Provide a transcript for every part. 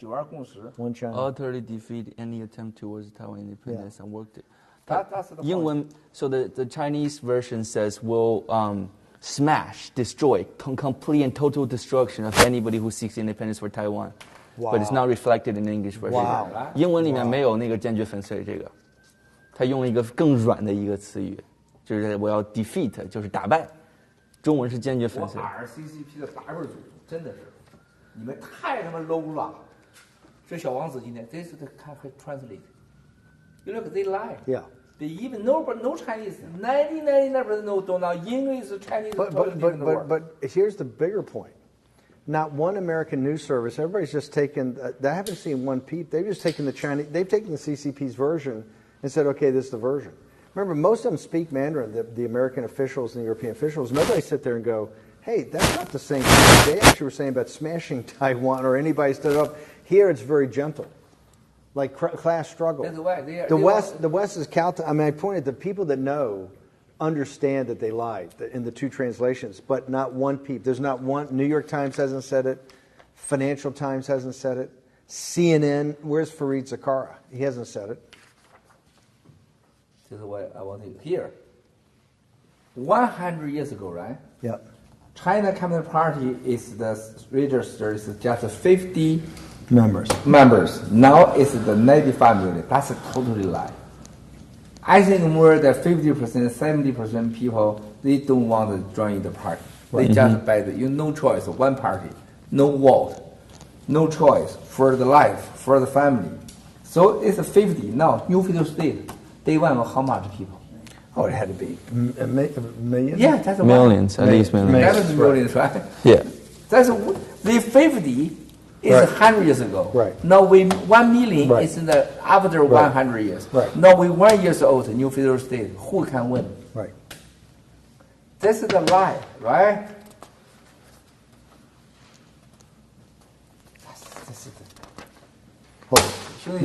9·2共识 One China. Utterly defeat any attempt towards Taiwan independence and worked it. That's the 英文 so the Chinese version says will smash, destroy, complete and total destruction of anybody who seeks independence for Taiwan. Wow. But it's not reflected in the English version. Wow. 英文里面没有那个坚决粉碎这个，他用了一个更软的一个词语，就是我要 defeat， 就是打败。中文是坚决粉碎。我 RCCP 的打棍祖宗真的是，你们太他妈 low 了。这小王子今天 this is the translate. You look, they lie. Yeah. They even know, but no Chinese. 99% know don't know English, Chinese. But here's the bigger point. Not one American news service. Everybody's just taken. I haven't seen one peep. They've just taken the Chinese. They've taken the CCP's version and said, okay, this is the version. Remember, most of them speak Mandarin. The American officials and the European officials. Nobody sit there and go, hey, that's not the same thing they actually were saying about smashing Taiwan or anybody stood up. Here, it's very gentle. Like class struggle. That's why the West is I pointed the people that know understand that they lied in the two translations, but not one peep. There's not one. New York Times hasn't said it. Financial Times hasn't said it. CNN. Where's Fareed Zakaria? He hasn't said it. This is what I want to hear. 100 years ago, right? Yep. China Communist Party is the registered is just 50 Members. Now it's the 95 million. That's a totally lie. I think more than 50%, 70% people, they don't want to join the party. They just buy no choice, one party, no vote, no choice for the life, for the family. So it's a 50. Now, new federal state, they want how much people? Oh, it had to be a million? Yeah, that's millions, at least millions. That's millions, right? Yeah. That's the 50 is 100 years ago. Right. Now we 1 million Right. is after 100 years. Right. Now we 1 years old, new federal state. Who can win? Right. This is the lie, right? This is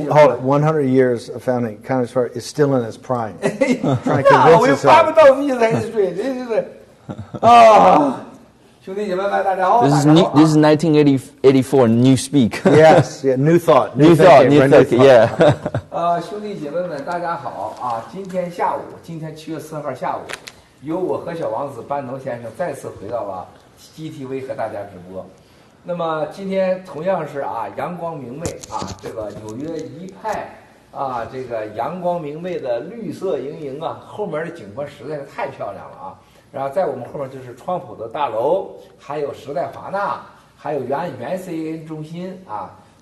Hold it. 100 years of founding Communist Party is still in its prime. Trying to 那 convince 我又 itself. 爬不到你才是对，这就是啊，兄弟姐妹们，大家好， This is 大家 new, 好 this is 1984 new speak. Yes, yeah, new thought. new thought, new thinking, thought. right? Yeah. 兄弟姐妹们，大家好啊！今天7月4号下午，由我和小王子班农先生再次回到了 GTV 和大家直播。那么今天同样是阳光明媚这个纽约一派这个阳光明媚的绿色盈盈后面的景观实在是太漂亮了然后在我们后面就是川普的大楼，还有时代华纳，还有原 CAN 中心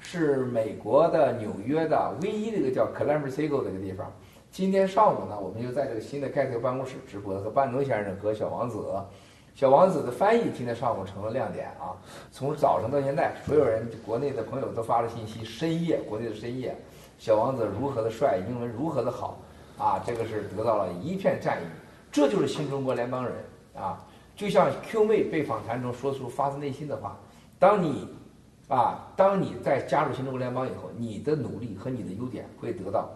是美国的纽约的唯一的一个叫 Columbus-Circle 的一个地方。今天上午呢，我们就在这个新的盖特办公室直播，和班农先生和小王子。小王子的翻译今天上午成了亮点从早上到现在，所有人国内的朋友都发了信息，国内的深夜，小王子如何的帅，英文如何的好这个是得到了一片赞誉。这就是新中国联邦人就像 Q 妹被访谈中说出发自内心的话，当你在加入新中国联邦以后，你的努力和你的优点会得到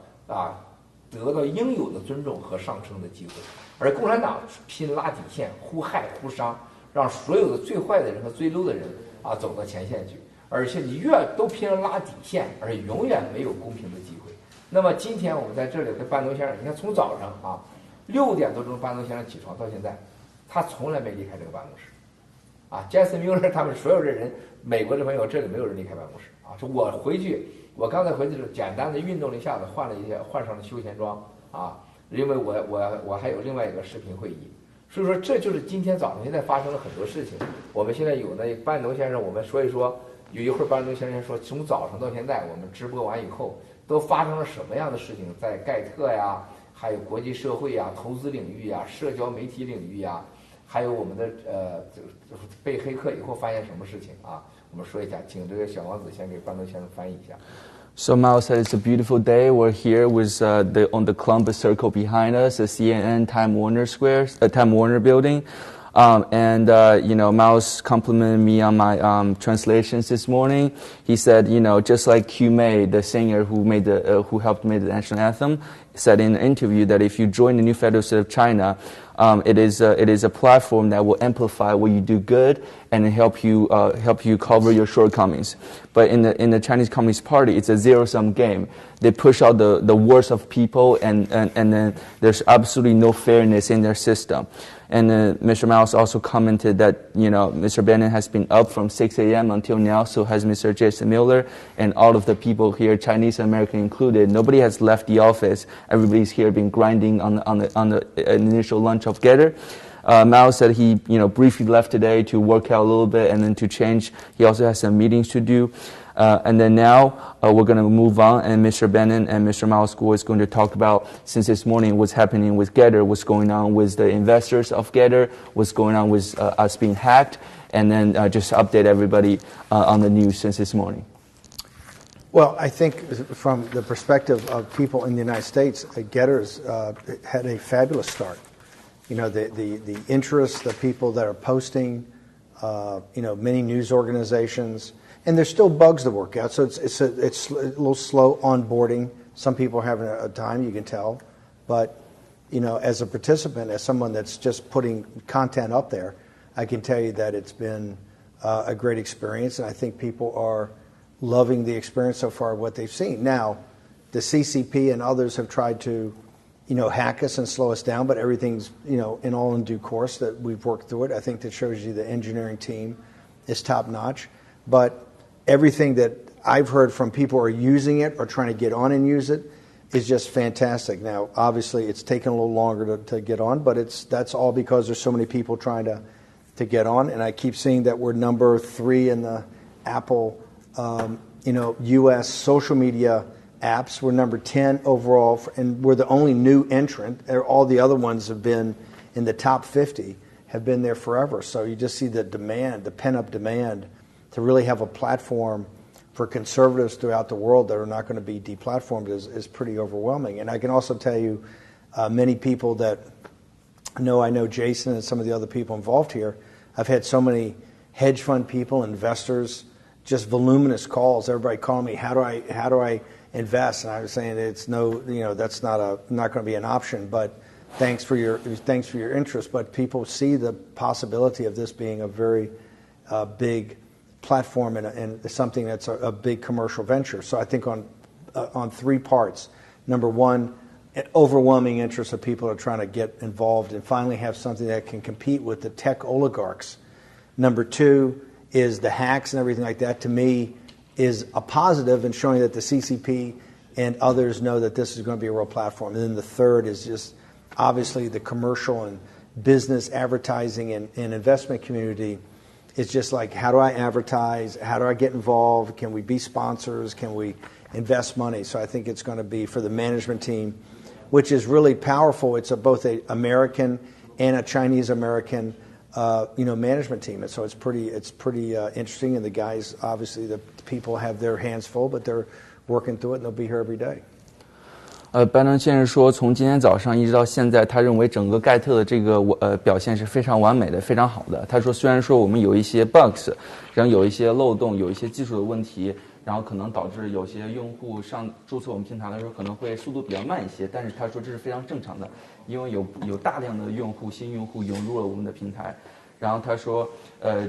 应有的尊重和上升的机会。而共产党拼拉底线，互害互伤，让所有的最坏的人和最 low 的人走到前线去，而且你越都拼了拉底线，而且永远没有公平的机会。那么今天我们在这里跟班农先生，你看从早上6点多钟班农先生起床到现在，他从来没离开这个办公室Jason Miller 他们所有的人，美国的朋友这里没有人离开办公室就我回去，我刚才回去是简单的运动了一下子，换上了休闲装因为我还有另外一个视频会议，所以说这就是今天早上现在发生了很多事情。我们现在有那班农先生，我们说一说，有一会儿班农先生说，从早上到现在我们直播完以后都发生了什么样的事情，在盖特还有国际社会投资领域社交媒体领域还有我们的被黑客以后发现什么事情我们说一下，请这个小王子先给班农先生翻译一下。So Mao said it's a beautiful day. We're here with on the Columbus Circle behind us, the CNN Time Warner building. Mao's complimented me on my translations this morning. He said, just like Q May, the singer who helped make the national anthem, said in an interview that if you join the New Federal State of China, it is a platform that will amplify what you do good and help you cover your shortcomings. But in the Chinese Communist Party, it's a zero-sum game. They push out the worst of people, and then there's absolutely no fairness in their system. And Mr. Miles also commented that, Mr. Bannon has been up from 6 a.m. until now, so has Mr. Jason Miller, and all of the people here, Chinese and American included. Nobody has left the office. Everybody's here been grinding on the initial launch of Getter. Mao said he, briefly left today to work out a little bit and then to change. He also has some meetings to do. And then now we're going to move on, and Mr. Bannon and Mr. Mao School is going to talk about, since this morning, what's happening with Getter, what's going on with the investors of Getter, what's going on with us being hacked, and then just update everybody on the news since this morning. Well, I think from the perspective of people in the United States, Getter's had a fabulous start. The interest, the people that are posting, many news organizations. And there's still bugs to work out, so it's a little slow onboarding. Some people are having a time, you can tell. But, as a participant, as someone that's just putting content up there, I can tell you that it's been a great experience, and I think people are loving the experience so far, what they've seen. Now, the CCP and others have tried to, hack us and slow us down, but everything's, in due course, that we've worked through it. I think that shows you the engineering team is top-notch. But everything that I've heard from people who are using it or trying to get on and use it is just fantastic. Now, obviously, it's taken a little longer to get on, but that's all because there's so many people trying to get on. And I keep seeing that we're number 3 in the Apple, U.S. social media apps. We're number 10 overall, and we're the only new entrant. All the other ones have been in the top 50, have been there forever. So you just see the demand, the pent-up demand, to really have a platform for conservatives throughout the world that are not going to be deplatformed is pretty overwhelming. And I can also tell you many people that I know Jason and some of the other people involved here. I've had so many hedge fund people, investors, just voluminous calls. Everybody calling me, how do I invest? And I was saying that's not going to be an option. But thanks for your interest. But people see the possibility of this being a very big platform and something that's a big commercial venture. So I think on 3 parts. Number 1, an overwhelming interest of people who are trying to get involved and finally have something that can compete with the tech oligarchs. Number 2 is the hacks and everything like that, to me, is a positive in showing that the CCP and others know that this is going to be a real platform. And then the third is just obviously the commercial and business advertising and investment community. It's just like, how do I advertise? How do I get involved? Can we be sponsors? Can we invest money? So I think it's going to be for the management team, which is really powerful. It's both an American and a Chinese-American, management team. And so it's pretty interesting. And the guys, obviously, the people have their hands full, but they're working through it, and they'll be here every day. 班农先生说，从今天早上一直到现在，他认为整个盖特的这个表现是非常完美的，非常好的。他说，虽然说我们有一些 bugs， 然后有一些漏洞，有一些技术的问题，然后可能导致有些用户注册我们平台的时候可能会速度比较慢一些，但是他说这是非常正常的，因为有大量的新用户涌入了我们的平台。然后他说，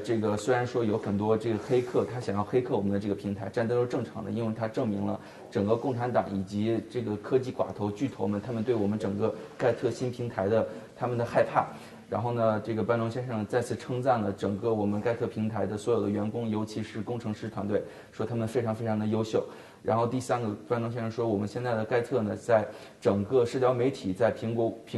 这个虽然说有很多这个黑客，他想要黑客我们的这个平台，这都是正常的，因为他证明了整个共产党以及这个科技寡头巨头们，他们对我们整个盖特新平台的他们的害怕。然后呢，这个班农先生再次称赞了整个我们盖特平台的所有的员工，尤其是工程师团队，说他们非常非常的优秀。然后第3个，班农先生说，我们现在的盖特呢，在整个社交媒体，在苹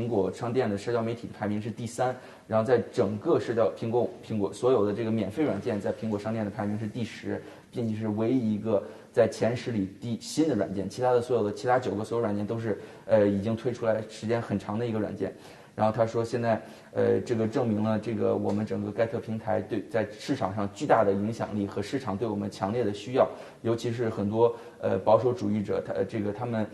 果商店的社交媒体排名是第3，然后在整个苹果所有的这个免费软件，在苹果商店的排名是第10，并且是唯一一个在前10里新的软件，其他9个所有软件都是已经推出来时间很长的一个软件。然后他说现在这个证明了这个我们整个盖特平台对在市场上巨大的影响力和市场对我们强烈的需要，尤其是很多保守主义者，他们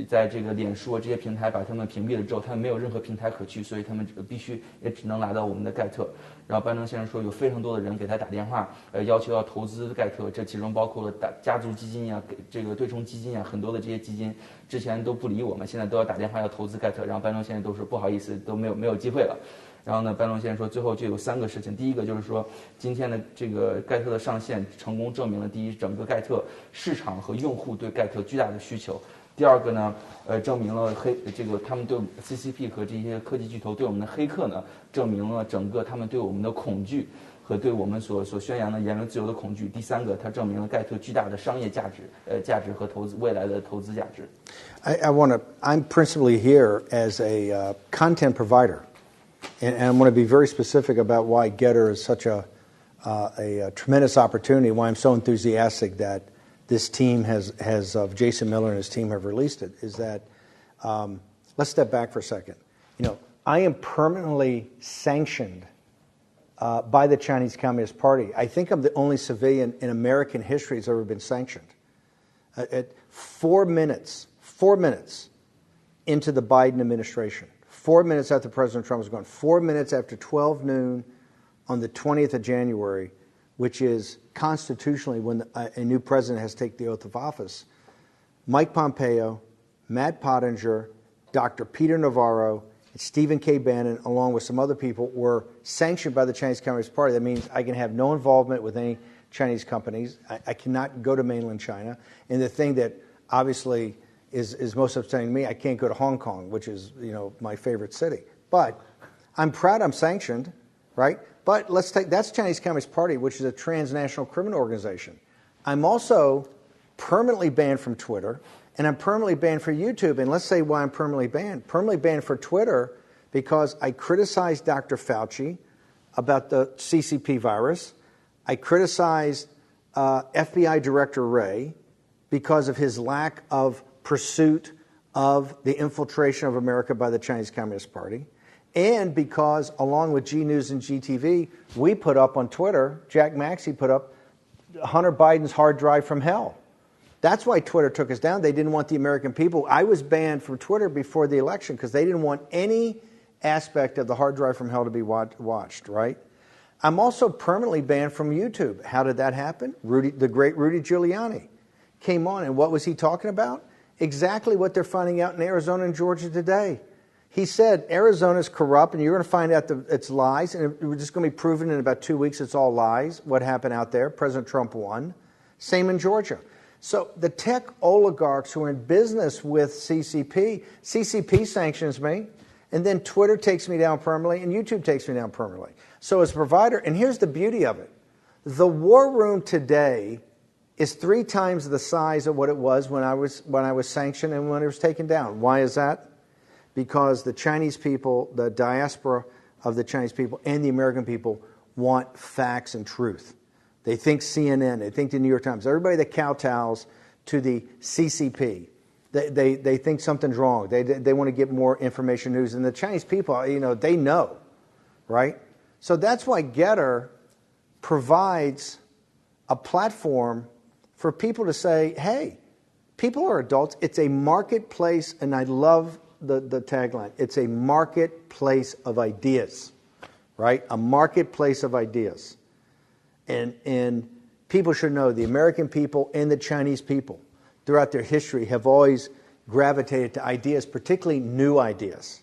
在这个脸书这些平台把他们屏蔽了之后，他们没有任何平台可去，所以他们必须也只能来到我们的盖特。然后班农先生说有非常多的人给他打电话，要求要投资盖特，这其中包括了家族基金呀、这个对冲基金呀，很多的这些基金之前都不理我们，现在都要打电话要投资盖特，然后班农先生都说不好意思，都没有机会了。然后呢，班农先生说最后就有3个事情，第一个就是说今天的这个盖特的上线成功证明了，第一，整个盖特市场和用户对盖特巨大的需求。第二个呢，证明了他们对 CCP 和这些科技巨头对我们的黑客呢，证明了整个他们对我们的恐惧和对我们所宣扬的言论自由的恐惧。第三个，它证明了盖特巨大的商业价值和未来的投资价值。I'm principally here as a content provider, and I want to be very specific about why Getter is such a tremendous opportunity. Why I'm so enthusiastic that this team has Jason Miller and his team have released it, is that, let's step back for a second. I am permanently sanctioned by the Chinese Communist Party. I think I'm the only civilian in American history who's ever been sanctioned. At 4 minutes into the Biden administration, 4 minutes after President Trump was gone, 4 minutes after 12 noon on the 20th of January, which is constitutionally when a new president has to take the oath of office, Mike Pompeo, Matt Pottinger, Dr. Peter Navarro, and Stephen K. Bannon, along with some other people, were sanctioned by the Chinese Communist Party. That means I can have no involvement with any Chinese companies. I cannot go to mainland China. And the thing that obviously is most upsetting to me, I can't go to Hong Kong, which is my favorite city. But I'm proud I'm sanctioned, right? But that's Chinese Communist Party, which is a transnational criminal organization. I'm also permanently banned from Twitter, and I'm permanently banned for YouTube. And let's say why I'm permanently banned. Permanently banned for Twitter because I criticized Dr. Fauci about the CCP virus. I criticized FBI Director Wray because of his lack of pursuit of the infiltration of America by the Chinese Communist Party. And because, along with G News and GTV, we put up on Twitter, Jack Maxey put up Hunter Biden's hard drive from hell. That's why Twitter took us down. They didn't want the American people. I was banned from Twitter before the election because they didn't want any aspect of the hard drive from hell to be watched, right? I'm also permanently banned from YouTube. How did that happen? The great Rudy Giuliani came on, and what was he talking about? Exactly what they're finding out in Arizona and Georgia today. He said Arizona's corrupt, and you're going to find out that it's lies, and we're just going to be proven in about 2 weeks it's all lies, what happened out there. President Trump won. Same in Georgia. So the tech oligarchs who are in business with CCP sanctions me, and then Twitter takes me down permanently, and YouTube takes me down permanently. So as a provider, and here's the beauty of it, the war room today is 3 times the size of what it was when I was sanctioned and when it was taken down. Why is that? Because the Chinese people, the diaspora of the Chinese people and the American people want facts and truth. They think CNN, they think the New York Times, everybody that kowtows to the CCP, they think something's wrong. They want to get more information news. And the Chinese people, they know, right? So that's why Getter provides a platform for people to say, hey, people are adults. It's a marketplace, and I love the tagline. It's a marketplace of ideas, right? A marketplace of ideas. And people should know the American people and the Chinese people throughout their history have always gravitated to ideas, particularly new ideas,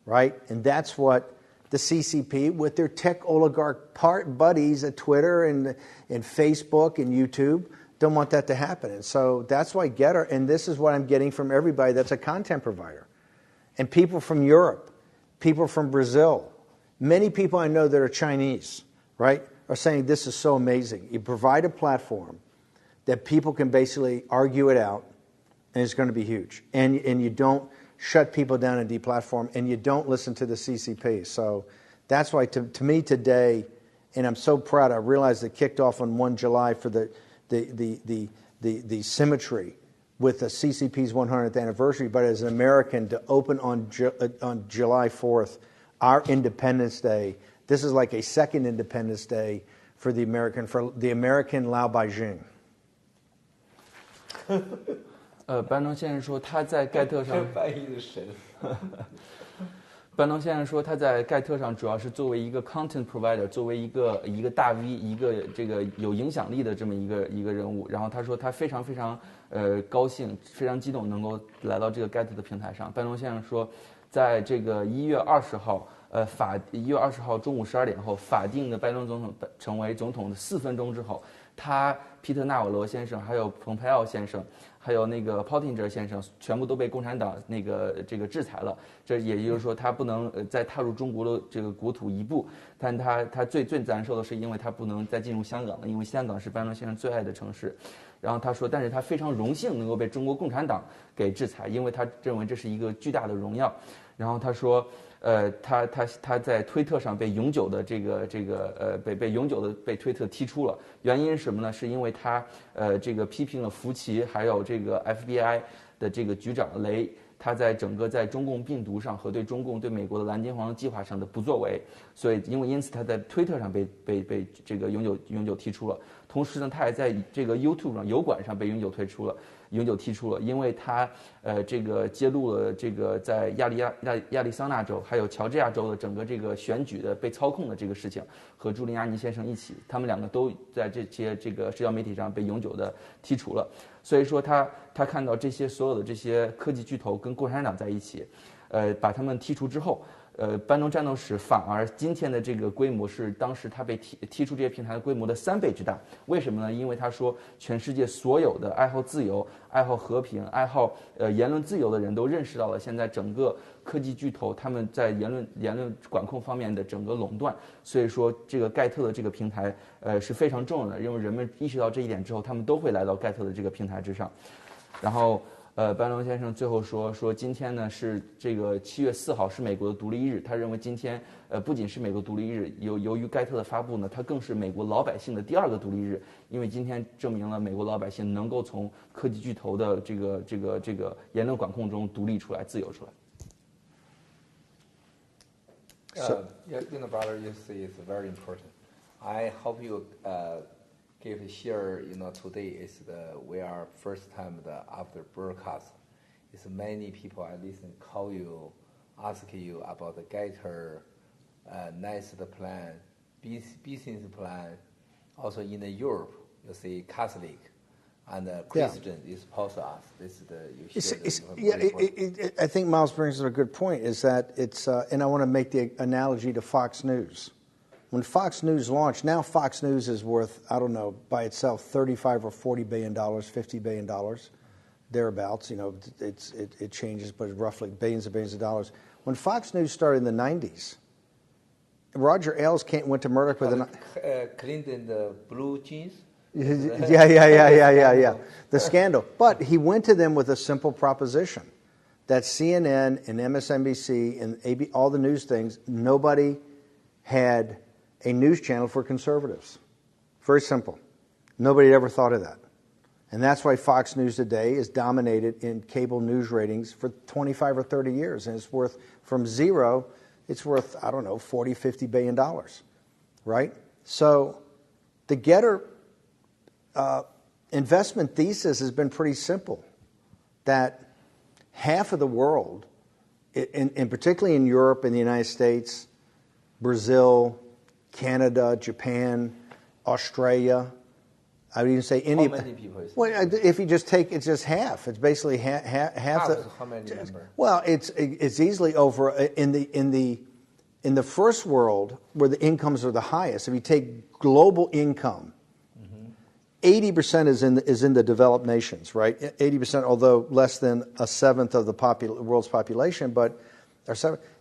right? And that's what the CCP, with their tech oligarch buddies at Twitter and Facebook and YouTube, don't want that to happen. And so that's why Getter, and this is what I'm getting from everybody that's a content provider. And people from Europe, people from Brazil, many people I know that are Chinese, right, are saying this is so amazing. You provide a platform that people can basically argue it out, and it's going to be huge. And you don't shut people down and deplatform, and you don't listen to the CCP. So that's why, to me today, and I'm so proud, I realized it kicked off on 1 July for the symmetry with the CCP's 100th anniversary, but as an American to open on July 4th, our Independence Day. This is like a second Independence Day for the American 老百姓。班农先生说他在盖特上翻译的神。班农先生说他在盖特上主要是作为一个 content provider， 作为一个大 V， 一个这个有影响力的这么一个人物。然后他说他非常高兴，非常激动能够来到这个盖特的平台上。班农先生说，在这个1月20号，1月20号中午12点后，法定的拜登总统成为总统的4分钟之后，他皮特纳瓦罗先生，还有蓬佩奥先生，还有那个 Pottinger 先生，全部都被共产党这个制裁了。这也就是说，他不能再踏入中国的这个国土一步。但他最难受的是，因为他不能再进入香港了，因为香港是班农先生最爱的城市。然后他说，但是他非常荣幸能够被中国共产党给制裁，因为他认为这是一个巨大的荣耀。然后他说，他在推特上被永久的被永久的被推特踢出了。原因是什么呢？是因为他这个批评了福奇还有这个 FBI 的这个局长雷，他在整个在中共病毒上和对中共对美国的蓝金黄计划上的不作为，所以因此他在推特上被这个永久踢出了。同时呢，他也在这个 YouTube 上油管上被永久踢出了，因为他这个揭露了这个在亚利桑那州还有乔治亚州的整个这个选举的被操控的这个事情，和朱利安尼先生一起，他们两个都在这些这个社交媒体上被永久的剔除了。所以说他看到这些所有的这些科技巨头跟共产党在一起，把他们剔除之后。班农战斗史反而今天的这个规模是当时他被踢出这些平台的规模的3倍之大。为什么呢？因为他说全世界所有的爱好自由、爱好和平、爱好言论自由的人都认识到了现在整个科技巨头他们在言论管控方面的整个垄断。所以说这个盖特的这个平台是非常重要的，因为人们意识到这一点之后，他们都会来到盖特的这个平台之上。然后班农先生最后说今天呢是这个7月4号是美国的独立日，他认为今天不仅是美国独立日，由于盖特的发布呢，它更是美国老百姓的第2个独立日，因为今天证明了美国老百姓能够从科技巨头的这个言论管控中独立出来、自由出来。brother, you see, it's very important. I hope you give share, today is we are first time after broadcast. It's many people I listen call you, ask you about the Gator, nice plan, business plan. Also in Europe, you see Catholic and Christian is supposed to us. This is I think Miles brings up a good point. Is that it's and I want to make the analogy to Fox News. When Fox News launched, now Fox News is worth, I don't know, by itself, $35 or $40 billion, $50 billion, thereabouts. It changes, but roughly billions and billions of dollars. When Fox News started in the 90s, Roger Ailes went to Murdoch with Clinton, the blue jeans? Yeah. The scandal. But he went to them with a simple proposition that CNN and MSNBC and AB, all the news things, nobody had a news channel for conservatives. Very simple. Nobody had ever thought of that. And that's why Fox News today is dominated in cable news ratings for 25 or 30 years. And it's worth, from zero, it's worth, I don't know, $40, $50 billion. Right? So the Getter investment thesis has been pretty simple. That half of the world, and particularly in Europe and the United States, Brazil, Canada, Japan, Australia. I would even say India. How many people is Well, if you just take, it's just half. It's basically half the. How many members? Well, it's easily over in the first world where the incomes are the highest. If you take global income, 80% is in the developed nations, right? 80%, although less than a seventh of the world's population, but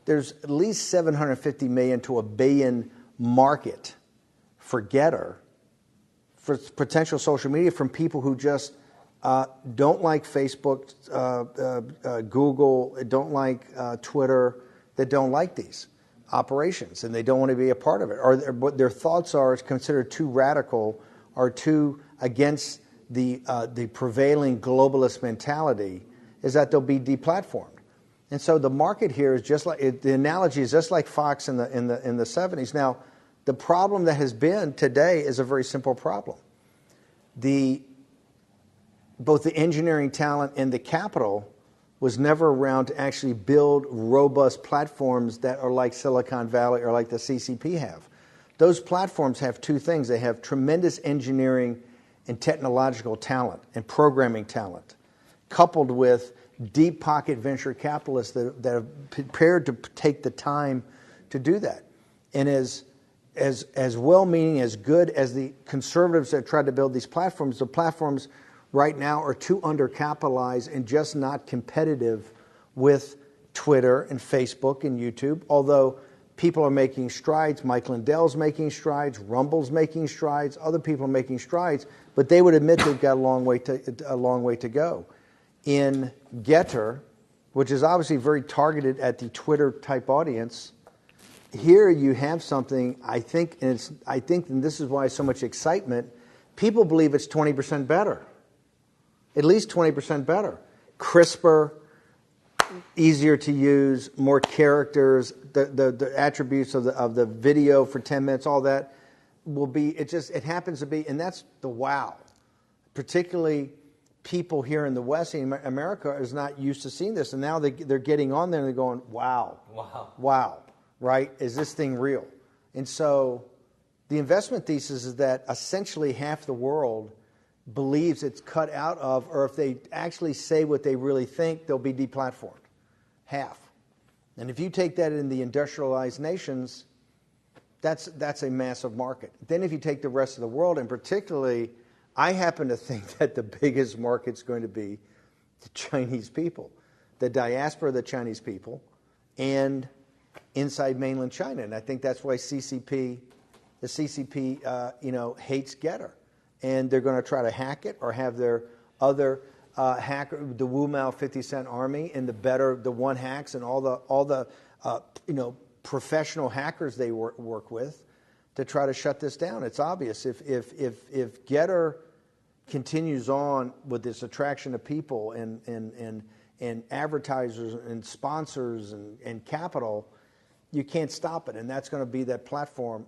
there's at least 750 million to a billion market for Getter, for potential social media from people who just don't like Facebook, Google, don't like Twitter, that don't like these operations, and they don't want to be a part of it, or what their thoughts are is considered too radical or too against the prevailing globalist mentality is that they'll be deplatformed. And so the market here is just like, the analogy is just like Fox in the 70s. Now, the problem that has been today is a very simple problem. Both the engineering talent and the capital was never around to actually build robust platforms that are like Silicon Valley or like the CCP have. Those platforms have two things. They have tremendous engineering and technological talent and programming talent, coupled with deep pocket venture capitalists that are prepared to take the time to do that. And as well-meaning, as good as the conservatives that tried to build these platforms, the platforms right now are too undercapitalized and just not competitive with Twitter and Facebook and YouTube, although people are making strides. Mike Lindell's making strides. Rumble's making strides. Other people are making strides, but they would admit they've got a long way to go. In Getter, which is obviously very targeted at the Twitter-type audience, here you have something, I think, and this is why so much excitement, people believe it's 20% better. At least 20% better. Crisper, easier to use, more characters, the attributes of the video for 10 minutes, all that will be, it happens to be, and that's the wow. Particularly people here in the West, in America, is not used to seeing this, and now they're getting on there and they're going, wow, right? Is this thing real? And so the investment thesis is that essentially half the world believes it's cut out of, or if they actually say what they really think, they'll be deplatformed. Half. And if you take that in the industrialized nations, that's a massive market. Then if you take the rest of the world, and particularly, I happen to think that the biggest market's going to be the Chinese people, the diaspora of the Chinese people, and inside mainland China. And I think that's why the CCP hates Getter. And they're going to try to hack it or have their other hacker, the Wu Mao 50 Cent Army, and the one hacks and all the professional hackers they work with to try to shut this down. It's obvious if Getter continues on with this attraction of people and advertisers and sponsors and capital, you can't stop it, and that's going to be that platform.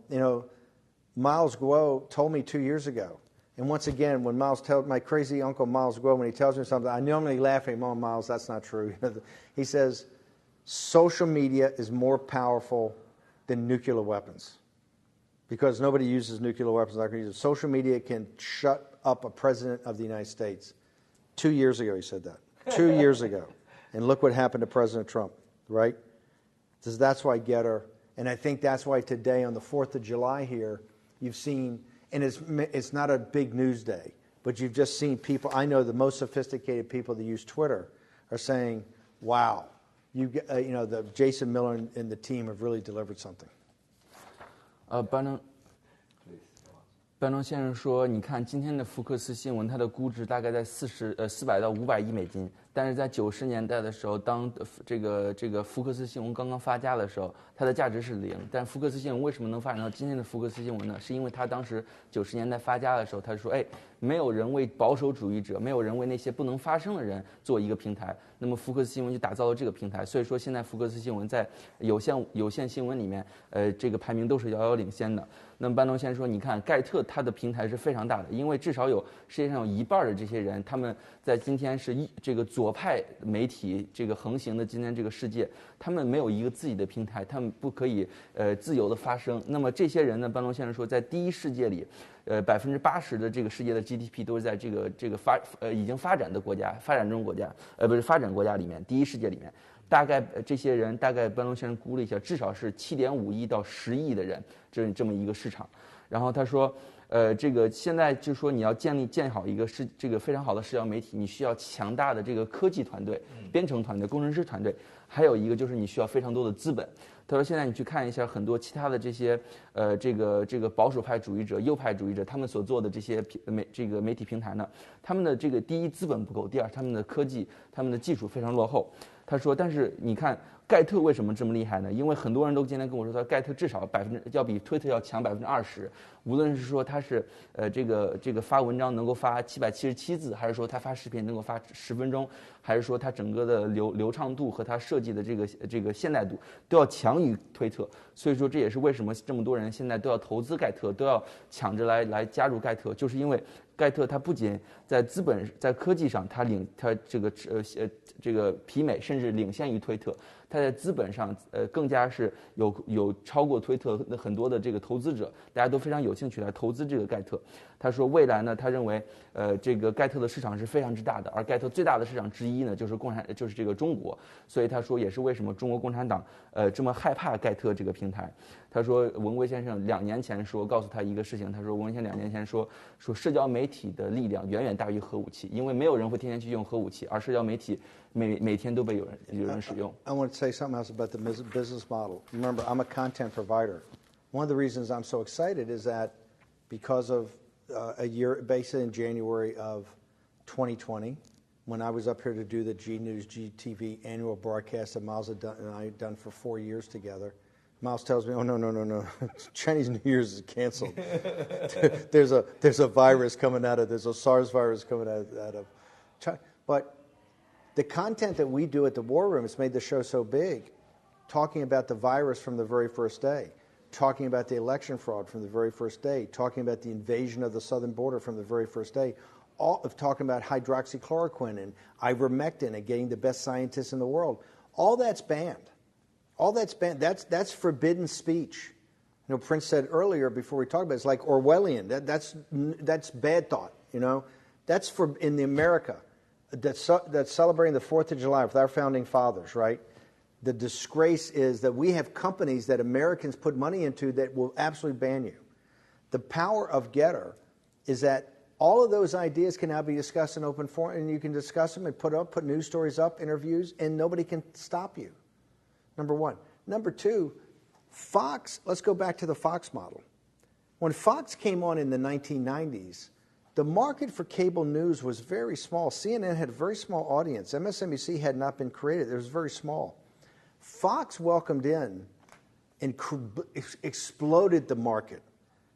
Miles Guo told me 2 years ago. And once again, when Miles tells my crazy uncle Miles Guo, when he tells me something, I normally laugh at him, "Oh, Miles, that's not true." He says, social media is more powerful than nuclear weapons because nobody uses nuclear weapons like we use. Social media can shut up a president of the United States. 2 years ago, he said that. 2 years ago. And look what happened to President Trump, right? That's why Getter, and I think that's why today on the 4th of July here, you've seen, and it's not a big news day, but you've just seen people, I know the most sophisticated people that use Twitter are saying, wow, the Jason Miller and the team have really delivered something. 班农先生说：“你看今天的福克斯新闻，它的估值大概在400到500亿美金。但是在90年代的时候，当这个福克斯新闻刚刚发家的时候，它的价值是0。但福克斯新闻为什么能发展到今天的福克斯新闻呢？是因为它当时90年代发家的时候，他说，没有人为保守主义者，没有人为那些不能发声的人做一个平台。那么福克斯新闻就打造了这个平台。所以说现在福克斯新闻在有线新闻里面，这个排名都是遥遥领先的。那么班农先生说，你看盖特它的平台是非常大的，因为至少世界上有一半的这些人，他们在今天是这个左派媒体这个横行的今天这个世界，他们没有一个自己的平台，他们不可以自由的发声。那么这些人呢，班农先生说，在第一世界里，80%的这个世界的 GDP 都是在这个已经发展的国家、发展中国家，不是发展国家里面，第一世界里面。大概这些人，大概班农先生估了一下，至少是7.5亿到10亿的人，这么一个市场。然后他说，这个现在就说你要建好一个这个非常好的社交媒体，你需要强大的这个科技团队、编程团队、工程师团队，还有一个就是你需要非常多的资本。他说，现在你去看一下很多其他的这些这个保守派主义者、右派主义者，他们所做的这些媒体平台呢，他们的第一资本不够，第二他们的科技、他们的技术非常落后。他说，但是你看盖特为什么这么厉害呢？因为很多人都今天跟我说，盖特至少要比推特要强20%。无论是说他是这个发文章能够发777字，还是说他发视频能够发10分钟，还是说他整个的流畅度和他设计的这个现代度都要强于推特。所以说这也是为什么这么多人现在都要投资盖特，都要抢着来加入盖特，就是因为盖特它不仅在在科技上它这个媲美甚至领先于推特，它在资本上更加是有超过推特的很多的这个投资者，大家都非常有兴趣来投资这个盖特。他说未来呢，他认为这个盖特的市场是非常之大的，而盖特最大的市场之一呢就是这个中国，所以他说也是为什么中国共产党这么害怕盖特这个平台。他说文贵先生2年前告诉他一个事情，他说文贵先生2年前说社交媒体的力量远远大于核武器，因为没有人会天天去用核武器，而社交媒体每天都被有人使用。I want to say something else about the business model. Remember, I'm a content provider. One of the reasons I'm so excited is that because of a year, basically in January of 2020, when I was up here to do the G News, GTV annual broadcast that Miles and I had done for 4 years together, Miles tells me, "Oh no! Chinese New Year's is canceled. there's a virus coming out of there's a SARS virus coming out of China." But the content that we do at the War Room has made the show so big, talking about the virus from the very first day, talking about the election fraud from the very first day, talking about the invasion of the southern border from the very first day, all of talking about hydroxychloroquine and ivermectin and getting the best scientists in the world. All that's banned. All that's banned. That's forbidden speech. You know, Prince said earlier before we talked about it, it's like Orwellian. That's bad thought. You know, that's in the America that's celebrating the 4th of July with our founding fathers, right? The disgrace is that we have companies that Americans put money into that will absolutely ban you. The power of Getter is that all of those ideas can now be discussed in open forum, and you can discuss them and put news stories up, interviews, and nobody can stop you. Number one. Number two, Fox, let's go back to the Fox model. When Fox came on in the 1990s, the market for cable news was very small. CNN had a very small audience. MSNBC had not been created. It was very small. Fox welcomed in and exploded the market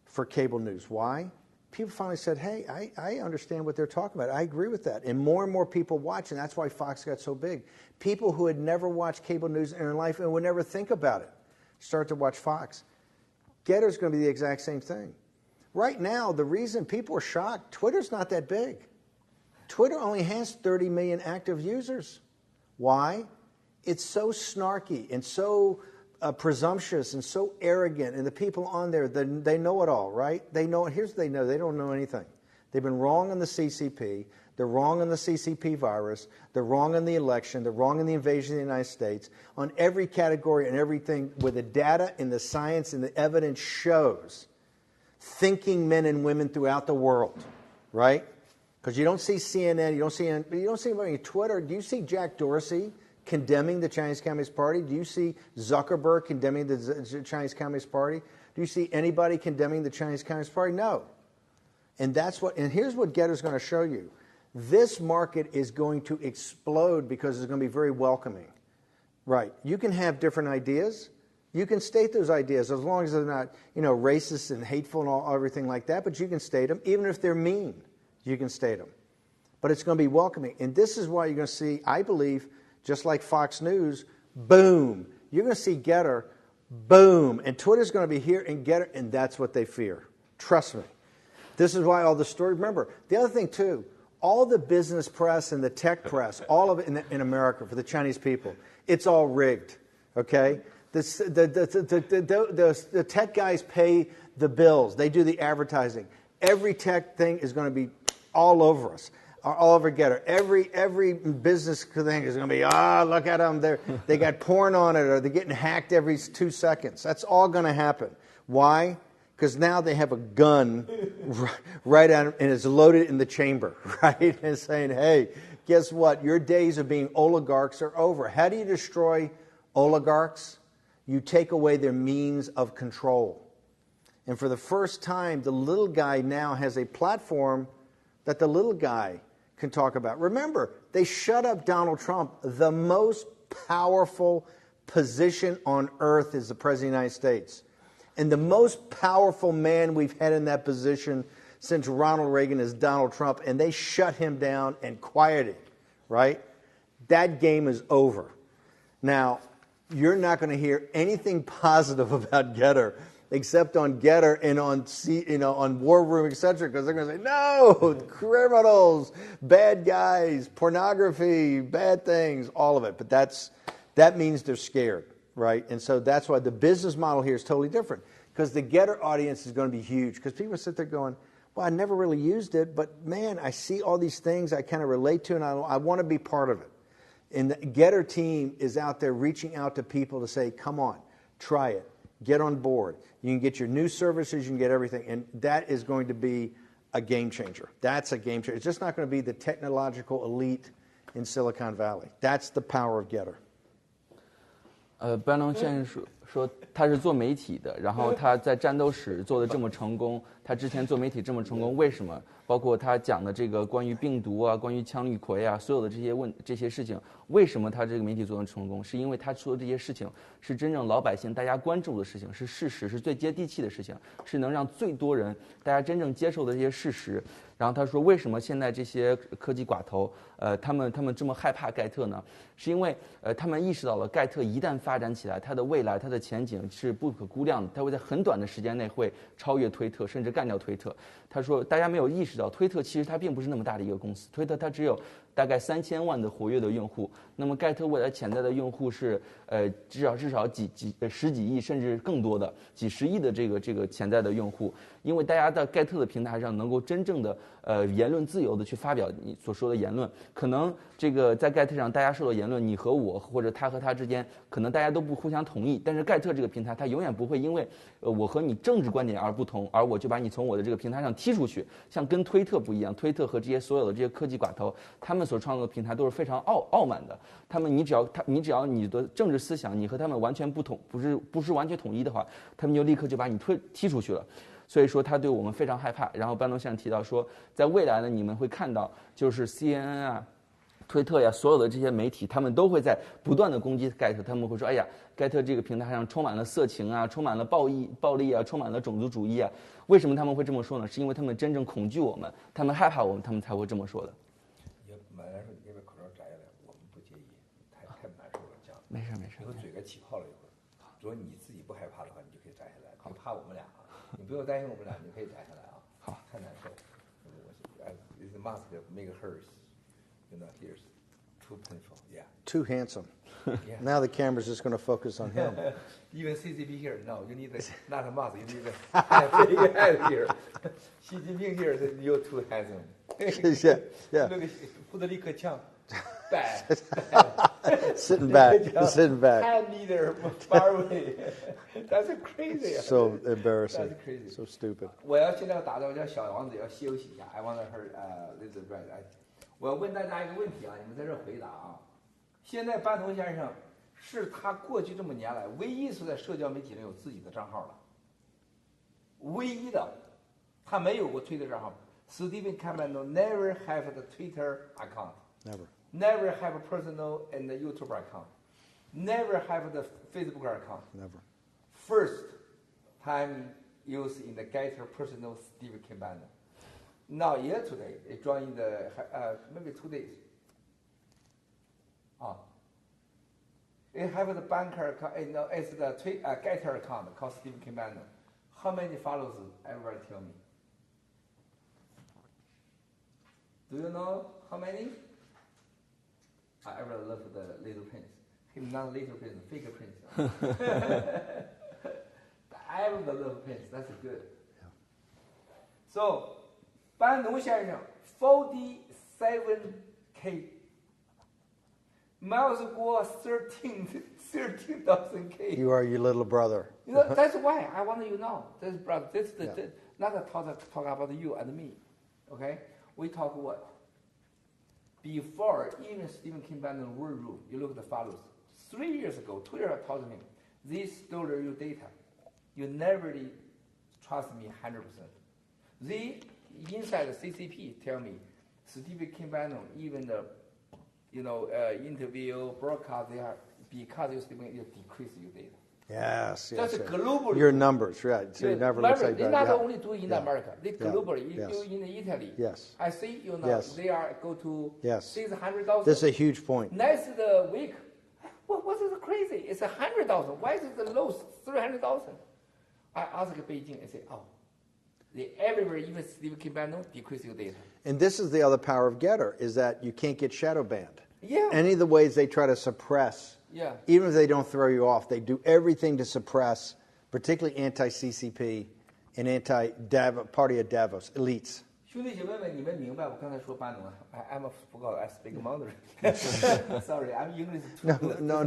for cable news. Why? People finally said, hey, I understand what they're talking about. I agree with that. And more people watch, and that's why Fox got so big. People who had never watched cable news in their life and would never think about it start to watch Fox. Getter's going to be the exact same thing. Right now, the reason people are shocked, Twitter's not that big. Twitter only has 30 million active users. Why? It's so snarky and so presumptuous and so arrogant, and the people on there, they know it all, right? They know it. Here's what they know. They don't know anything. They've been wrong on the CCP. They're wrong on the CCP virus. They're wrong on the election. They're wrong on the invasion of the United States. On every category and everything where the data and the science and the evidence shows thinking men and women throughout the world, right? Because you don't see CNN, you don't see anybody on Twitter. Do you see Jack Dorsey condemning the Chinese Communist Party? Do you see Zuckerberg condemning the Chinese Communist Party? Do you see anybody condemning the Chinese Communist Party? No. And here's what Getter's going to show you. This market is going to explode because it's going to be very welcoming. Right. You can have different ideas. You can state those ideas as long as they're not, racist and hateful and everything like that, but you can state them. Even if they're mean, you can state them. But it's going to be welcoming. And this is why you're going to see, I believe, just like Fox News, boom. You're going to see Getter, boom. And Twitter's going to be here and Getter, and that's what they fear. Trust me. This is why all the story. Remember, the other thing, too, all the business press and the tech press, all of it in America for the Chinese people, it's all rigged, okay? The tech guys pay the bills. They do the advertising. Every tech thing is going to be all over us. All over Getter. Every business thing is going to be, look at them. They got porn on it, or they're getting hacked every 2 seconds. That's all going to happen. Why? Because now they have a gun right out, and it's loaded in the chamber, right? And it's saying, hey, guess what? Your days of being oligarchs are over. How do you destroy oligarchs? You take away their means of control. And for the first time, the little guy now has a platform that the little guy can talk about. Remember, they shut up Donald Trump, the most powerful position on earth is the President of the United States. And the most powerful man we've had in that position since Ronald Reagan is Donald Trump, and they shut him down and quieted, right? That game is over. Now, you're not going to hear anything positive about Getter except on Getter and on War Room, etc., because they're going to say, no, criminals, bad guys, pornography, bad things, all of it. But that means they're scared, right? And so that's why the business model here is totally different, because the Getter audience is going to be huge, because people sit there going, well, I never really used it, but man, I see all these things I kind of relate to, and I want to be part of it. And the Getter team is out there reaching out to people to say, come on, try it, get on board. You can get your new services, you can get everything, and that is going to be a game changer. That's a game changer. It's just not going to be the technological elite in Silicon Valley. That's the power of Getter. 班农先生说他是做媒体的，然后他在战斗史做的这么成功，他之前做媒体这么成功，为什么？包括他讲的这个关于病毒啊，关于羟氯喹啊，所有的这些事情，为什么他这个媒体做的成功？是因为他说的这些事情是真正老百姓大家关注的事情，是事实，是最接地气的事情，是能让最多人大家真正接受的这些事实。然后他说，为什么现在这些科技寡头，他们这么害怕盖特呢？是因为他们意识到了盖特一旦发展起来，它的未来、它的前景是不可估量的，它会在很短的时间内会超越推特，甚至干掉推特。他说，大家没有意识到，推特其实它并不是那么大的一个公司，推特它只有大概3000万的活跃的用户，那么盖特未来潜在的用户是至少十几亿甚至更多的几十亿的这个潜在的用户，因为大家在盖特的平台上能够真正的言论自由的去发表你所说的言论，可能这个在盖特上大家说的言论，你和我或者他和他之间，可能大家都不互相同意，但是盖特这个平台它永远不会因为我和你政治观点而不同，而我就把你从我的这个平台上踢出去，像跟推特不一样，推特和这些所有的这些科技寡头，他们所创造的平台都是非常傲慢的，他们你只要你的政治思想你和他们完全不同，不是完全统一的话，他们就立刻就把你踢出去了。所以说他对我们非常害怕。然后班农先生提到说，在未来呢，你们会看到就是 CNN 啊、推特呀，所有的这些媒体，他们都会在不断的攻击盖特，他们会说，哎呀，盖特这个平台上充满了色情啊，充满了暴力啊，充满了种族主义啊。为什么他们会这么说呢？是因为他们真正恐惧我们，他们害怕我们，他们才会这么说的。也买来说，你给把口罩摘下来，我们不介意，太难受了，这样。没事。以后嘴该起泡了一会儿。如果你自己不害怕的话，你就可以摘下来，就怕我们俩啊。你不用担心我们俩，你可以摘下来啊。好，太难受。This mask make hers. You know, here's too painful. Yeah. Too handsome. Yeah. Now the camera's just going to focus on him. Even CCP here, no, you need not a mask, you need a big head here. Xi Jinping here says you're too handsome. Yeah. Look, 不得立刻呛。Bad. Sitting back. Hand leader far away. That's crazy. So embarrassing. That's crazy. So stupid. 我要现在要打造叫小王子要休息一下。I want her little break. 我要问大家一个问题啊，你们在这回答啊。现在班农先生是他过去这么年来唯一是在社交媒体上有自己的账号了，唯一的，他没有过推特账号。Stephen Campbell never have a Twitter account. Never have a personal and a YouTube account. Never have the Facebook account. Never. First time used in the Getter personal Steve Campbell. Now yesterday it joined the maybe 2 days. It have the banker account. No, it's the Getter account called Steve Campbell. How many followers? Everyone tell me. Do you know how many? I ever love the Little Prince. Him not Little Prince, Fake Prince. I ever love Prince. That's good. Yeah. So, 班农先生 47K. Miles Guo 13,000K. You are your little brother. You know, that's why I want you to know. This brother, not talk about you and me. Okay? We talk what? Before even Stephen Campbell War Room, you look at the followers. 3 years ago, Twitter told him, "This stole your data. You never really trust me 100%." They inside the CCP tell me, Stephen Campbell even the interview broadcast, they are because you sleeping, you decrease your data. Yes, That's yes. globally. Your numbers, right? So Yeah, it never looks like they that. not Yeah. only do in America, they globally. Yes. You in Italy. Yes. I see Yes. they are go to Yes. 600,000. This is a huge point. Next week, what is crazy? It's 100,000. Why is it the low 300,000? I ask Beijing. I say, oh, everybody, even Steve Kimbano, decrease your data. And this is the other power of Getter, is that you can't get shadow banned. Yeah. Any of the ways they try to suppress, Yeah. even if they don't throw you off, they do everything to suppress, particularly anti-CCP and anti-party of Davos, elites. 兄弟姐妹们，你们明白我刚才说班农啊 ？I'm forgot I speak Mandarin. Sorry, I'm English too good. No.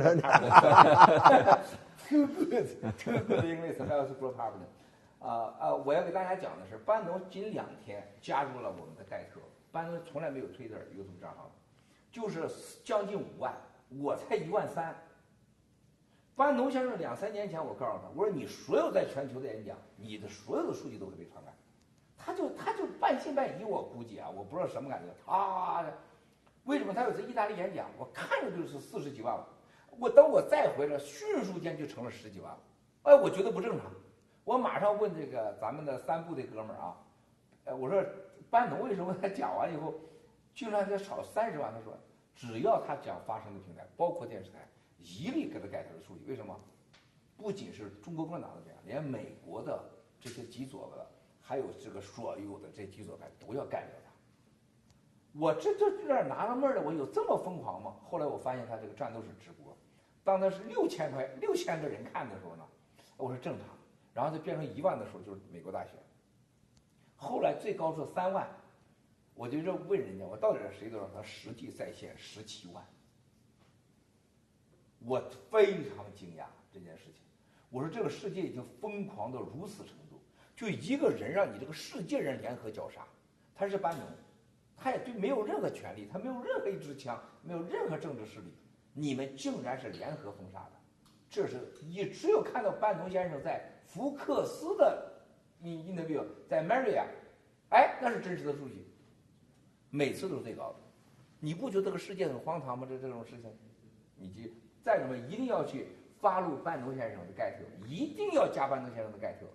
Too good English. That's no problem. 我要给大家讲的是，班农仅2天加入了我们的盖特。班农从来没有推特、YouTube 账号，就是将近5万，我才13000。班农先生2、3年前，我告诉他，我说你所有在全球的演讲，你的所有的数据都会被篡改。他就半信半疑，我估计啊，我不知道什么感觉。为什么他有次意大利演讲，我看着就是40几万，等我再回来，迅速间就成了10几万。哎，我觉得不正常。我马上问这个咱们的3部的哥们儿啊，我说班农为什么他讲完以后，竟然才少30万？他说只要他讲发声的平台，包括电视台，一律给他盖特的处理。为什么？不仅是中国共产党的这样，连美国的这些极左的。还有这个所有的这极左派都要干掉他，我这就有点纳了闷了，我有这么疯狂吗？后来我发现他这个战斗是直播，当他是6000个人看的时候呢，我说正常，然后就变成1万的时候就是美国大选，后来最高是3万，我就问人家我到底是谁多少？他实际在线17万，我非常惊讶这件事情，我说这个世界已经疯狂到如此程度。就一个人让你这个世界人联合绞杀，他是班农，他也没有任何权利，他没有任何一支枪，没有任何政治势力，你们竟然是联合封杀的，这是你只有看到班农先生在福克斯的interview，在 Maria， 那是真实的数据，每次都是最高的，你不觉得这个世界很荒唐吗？这种事情，你就再怎么一定要去发入班农先生的盖特，一定要加班农先生的盖特。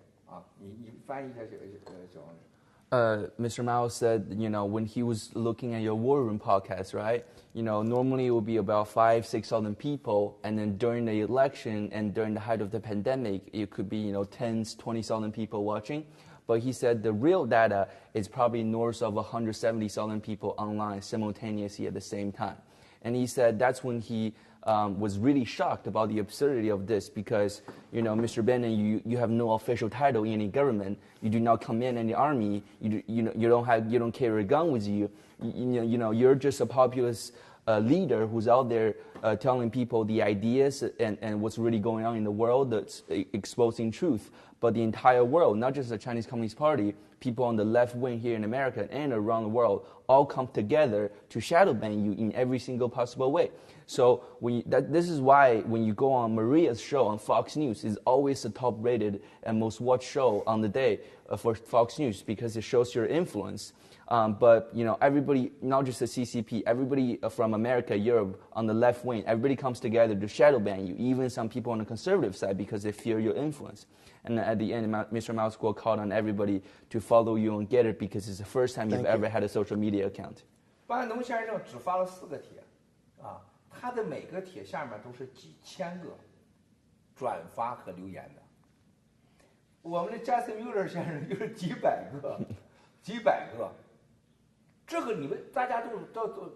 Mr. Mao said, when he was looking at your War Room podcast, right? Normally it would be about 5,000-6,000 people, and then during the election and during the height of the pandemic, it could be, 10,000, 20,000 people watching. But he said the real data is probably north of 170,000 people online simultaneously at the same time. And he said that's when he was really shocked about the absurdity of this because, Mr. Bannon, you have no official title in any government. You do not command any army. You don't carry a gun with you. You're just a populist leader who's out there telling people the ideas and what's really going on in the world, that's exposing truth. But the entire world, not just the Chinese Communist Party, people on the left wing here in America and around the world all come together to shadow ban you in every single possible way. So this is why when you go on Maria's show on Fox News, it's always the top-rated and most watched show on the day for Fox News because it shows your influence. But everybody, not just the CCP, everybody from America, Europe, on the left wing, everybody comes together to shadow ban you, even some people on the conservative side because they fear your influence. And at the end, Mr. Mao called on everybody to follow you and get it because it's the first time you've ever had a social media account. 班农先生只发了4个帖，他的每个帖下面都是几千个转发和留言的。我们的 Justin Mueller 先生就是几百个。这个你们大家都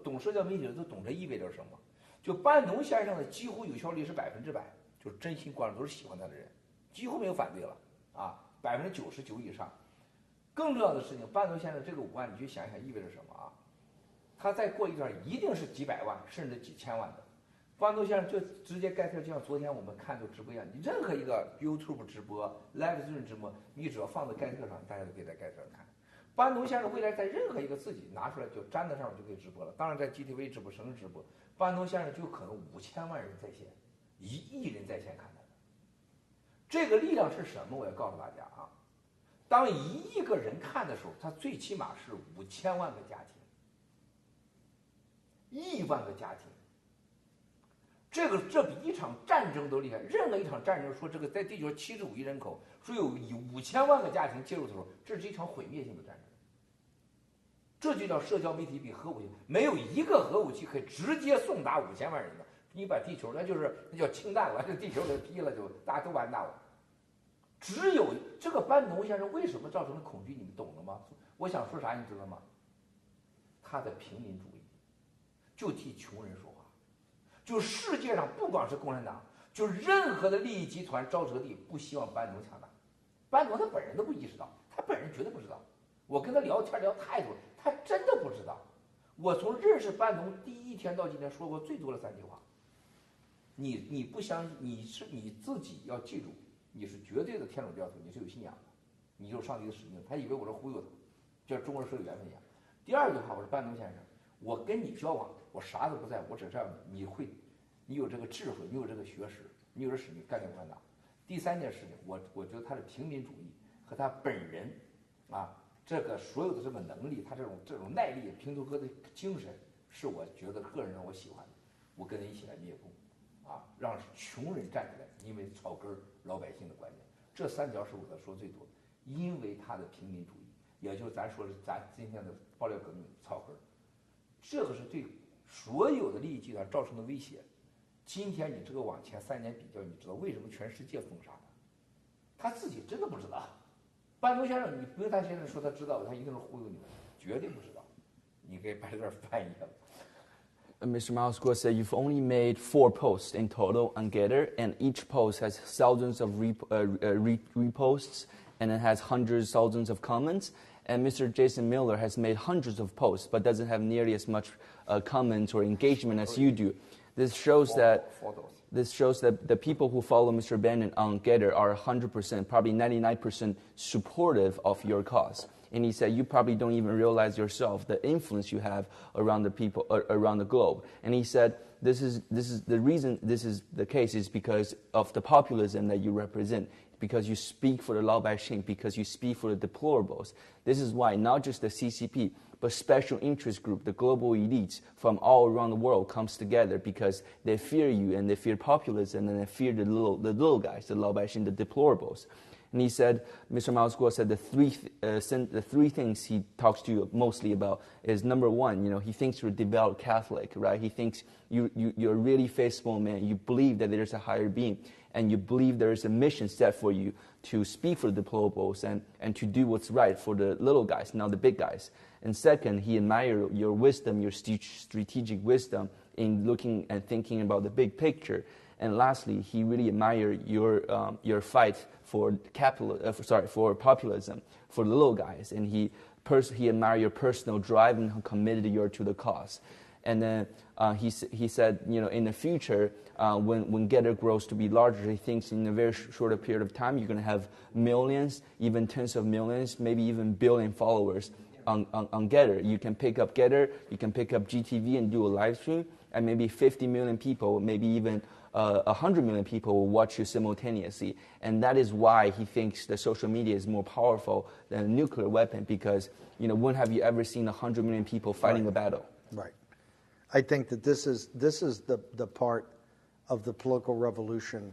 懂社交媒体，都懂这意味着什么？就班农先生的几乎有效率是100%，就是真心观众都是喜欢他的人。几乎没有反对了，99%以上。更重要的事情，班农先生这个5万，你去想想意味着什么啊？他再过一段一定是几百万甚至几千万的。班农先生就直接盖特，就像昨天我们看到直播一样，你任何一个 YouTube 直播、Live Stream 直播，你只要放在盖特上，大家都可以在盖特上看。班农先生未来在任何一个自己拿出来就粘在上面就可以直播了。当然在 GTV 直播、省直播，班农先生就有可能5000万人在线，1亿人在线看他。这个力量是什么？我要告诉大家啊，当1亿个人看的时候，它最起码是5000万个家庭，1亿万个家庭，这比一场战争都厉害。任何一场战争说这个在地球上75亿人口，说有5000万个家庭介入的时候，这是一场毁灭性的战争。这就叫社交媒体比核武器，没有一个核武器可以直接送达5000万人的。你把地球那叫氢弹，完这地球给劈了，就大家都完蛋了。只有这个班农先生为什么造成了恐惧，你们懂了吗？我想说啥，你知道吗？他的平民主义，就替穷人说话。就世界上不光是共产党，就任何的利益集团招折地不希望班农强大。班农他本人都不意识到，他本人绝对不知道。我跟他聊天聊太多，他真的不知道。我从认识班农第一天到今天说过最多的3句话。你不相信，你自己要记住，你是绝对的天主教徒，你是有信仰的，你有上帝的使命。他以为我是忽悠他，就像中国人说有缘分一样。第2句话，我说班农先生，我跟你交往，我啥都不在，我只知道你有这个智慧，你有这个学识，你有这使命，干点共产党。第3件事情，我觉得他的平民主义和他本人啊，这个所有的这个能力，他这种耐力，平头哥的精神，是我觉得个人让我喜欢的。我跟他一起来灭共。让穷人站起来，因为草根老百姓的观念，这3条是我的说最多，因为他的平民主义，也就是咱说的咱今天的爆料革命草根，这个是对所有的利益集团造成的威胁。今天你这个往前3年比较，你知道为什么全世界封杀他？他自己真的不知道。班农先生，你不用他现在说他知道，他一定是忽悠你们，绝对不知道。你可以把这段翻译了。Mr. Miles Guo said you've only made 4 posts in total on Getter, and each post has thousands of reposts, and it has hundreds, thousands of comments. And Mr. Jason Miller has made hundreds of posts, but doesn't have nearly as much comments or engagement as you do. This shows that the people who follow Mr. Bannon on Getter are 100%, probably 99% supportive of your cause. And he said, you probably don't even realize yourself the influence you have around the people, around the globe. And he said, this is the reason this is the case is because of the populism that you represent, because you speak for the Lao Baixing, because you speak for the deplorables. This is why not just the CCP, but special interest group, the global elites from all around the world comes together because they fear you and they fear populism and they fear the little guys, the Lao Baixing, the deplorables. And he said, Mr. Miles Guo said the 3 things he talks to you mostly about is, number 1, he thinks you're a devout Catholic, right? He thinks you're a really faithful man. You believe that there's a higher being, and you believe there is a mission set for you to speak for the deplorables and to do what's right for the little guys, not the big guys. And second, he admires your wisdom, your strategic wisdom in looking and thinking about the big picture. And lastly, he really admired your fight for populism, for the little guys, and he admired your personal drive and how committed you are to the cause. And then he said, in the future, when Getter grows to be larger, he thinks in a very short period of time you're going to have millions, even tens of millions, maybe even billion followers on Getter. You can pick up Getter, you can pick up GTV and do a live stream, and maybe 50 million people, maybe even 100 million people will watch you simultaneously. And that is why he thinks that social media is more powerful than a nuclear weapon, because, when have you ever seen 100 million people fighting a battle? Right. I think that this is the part of the political revolution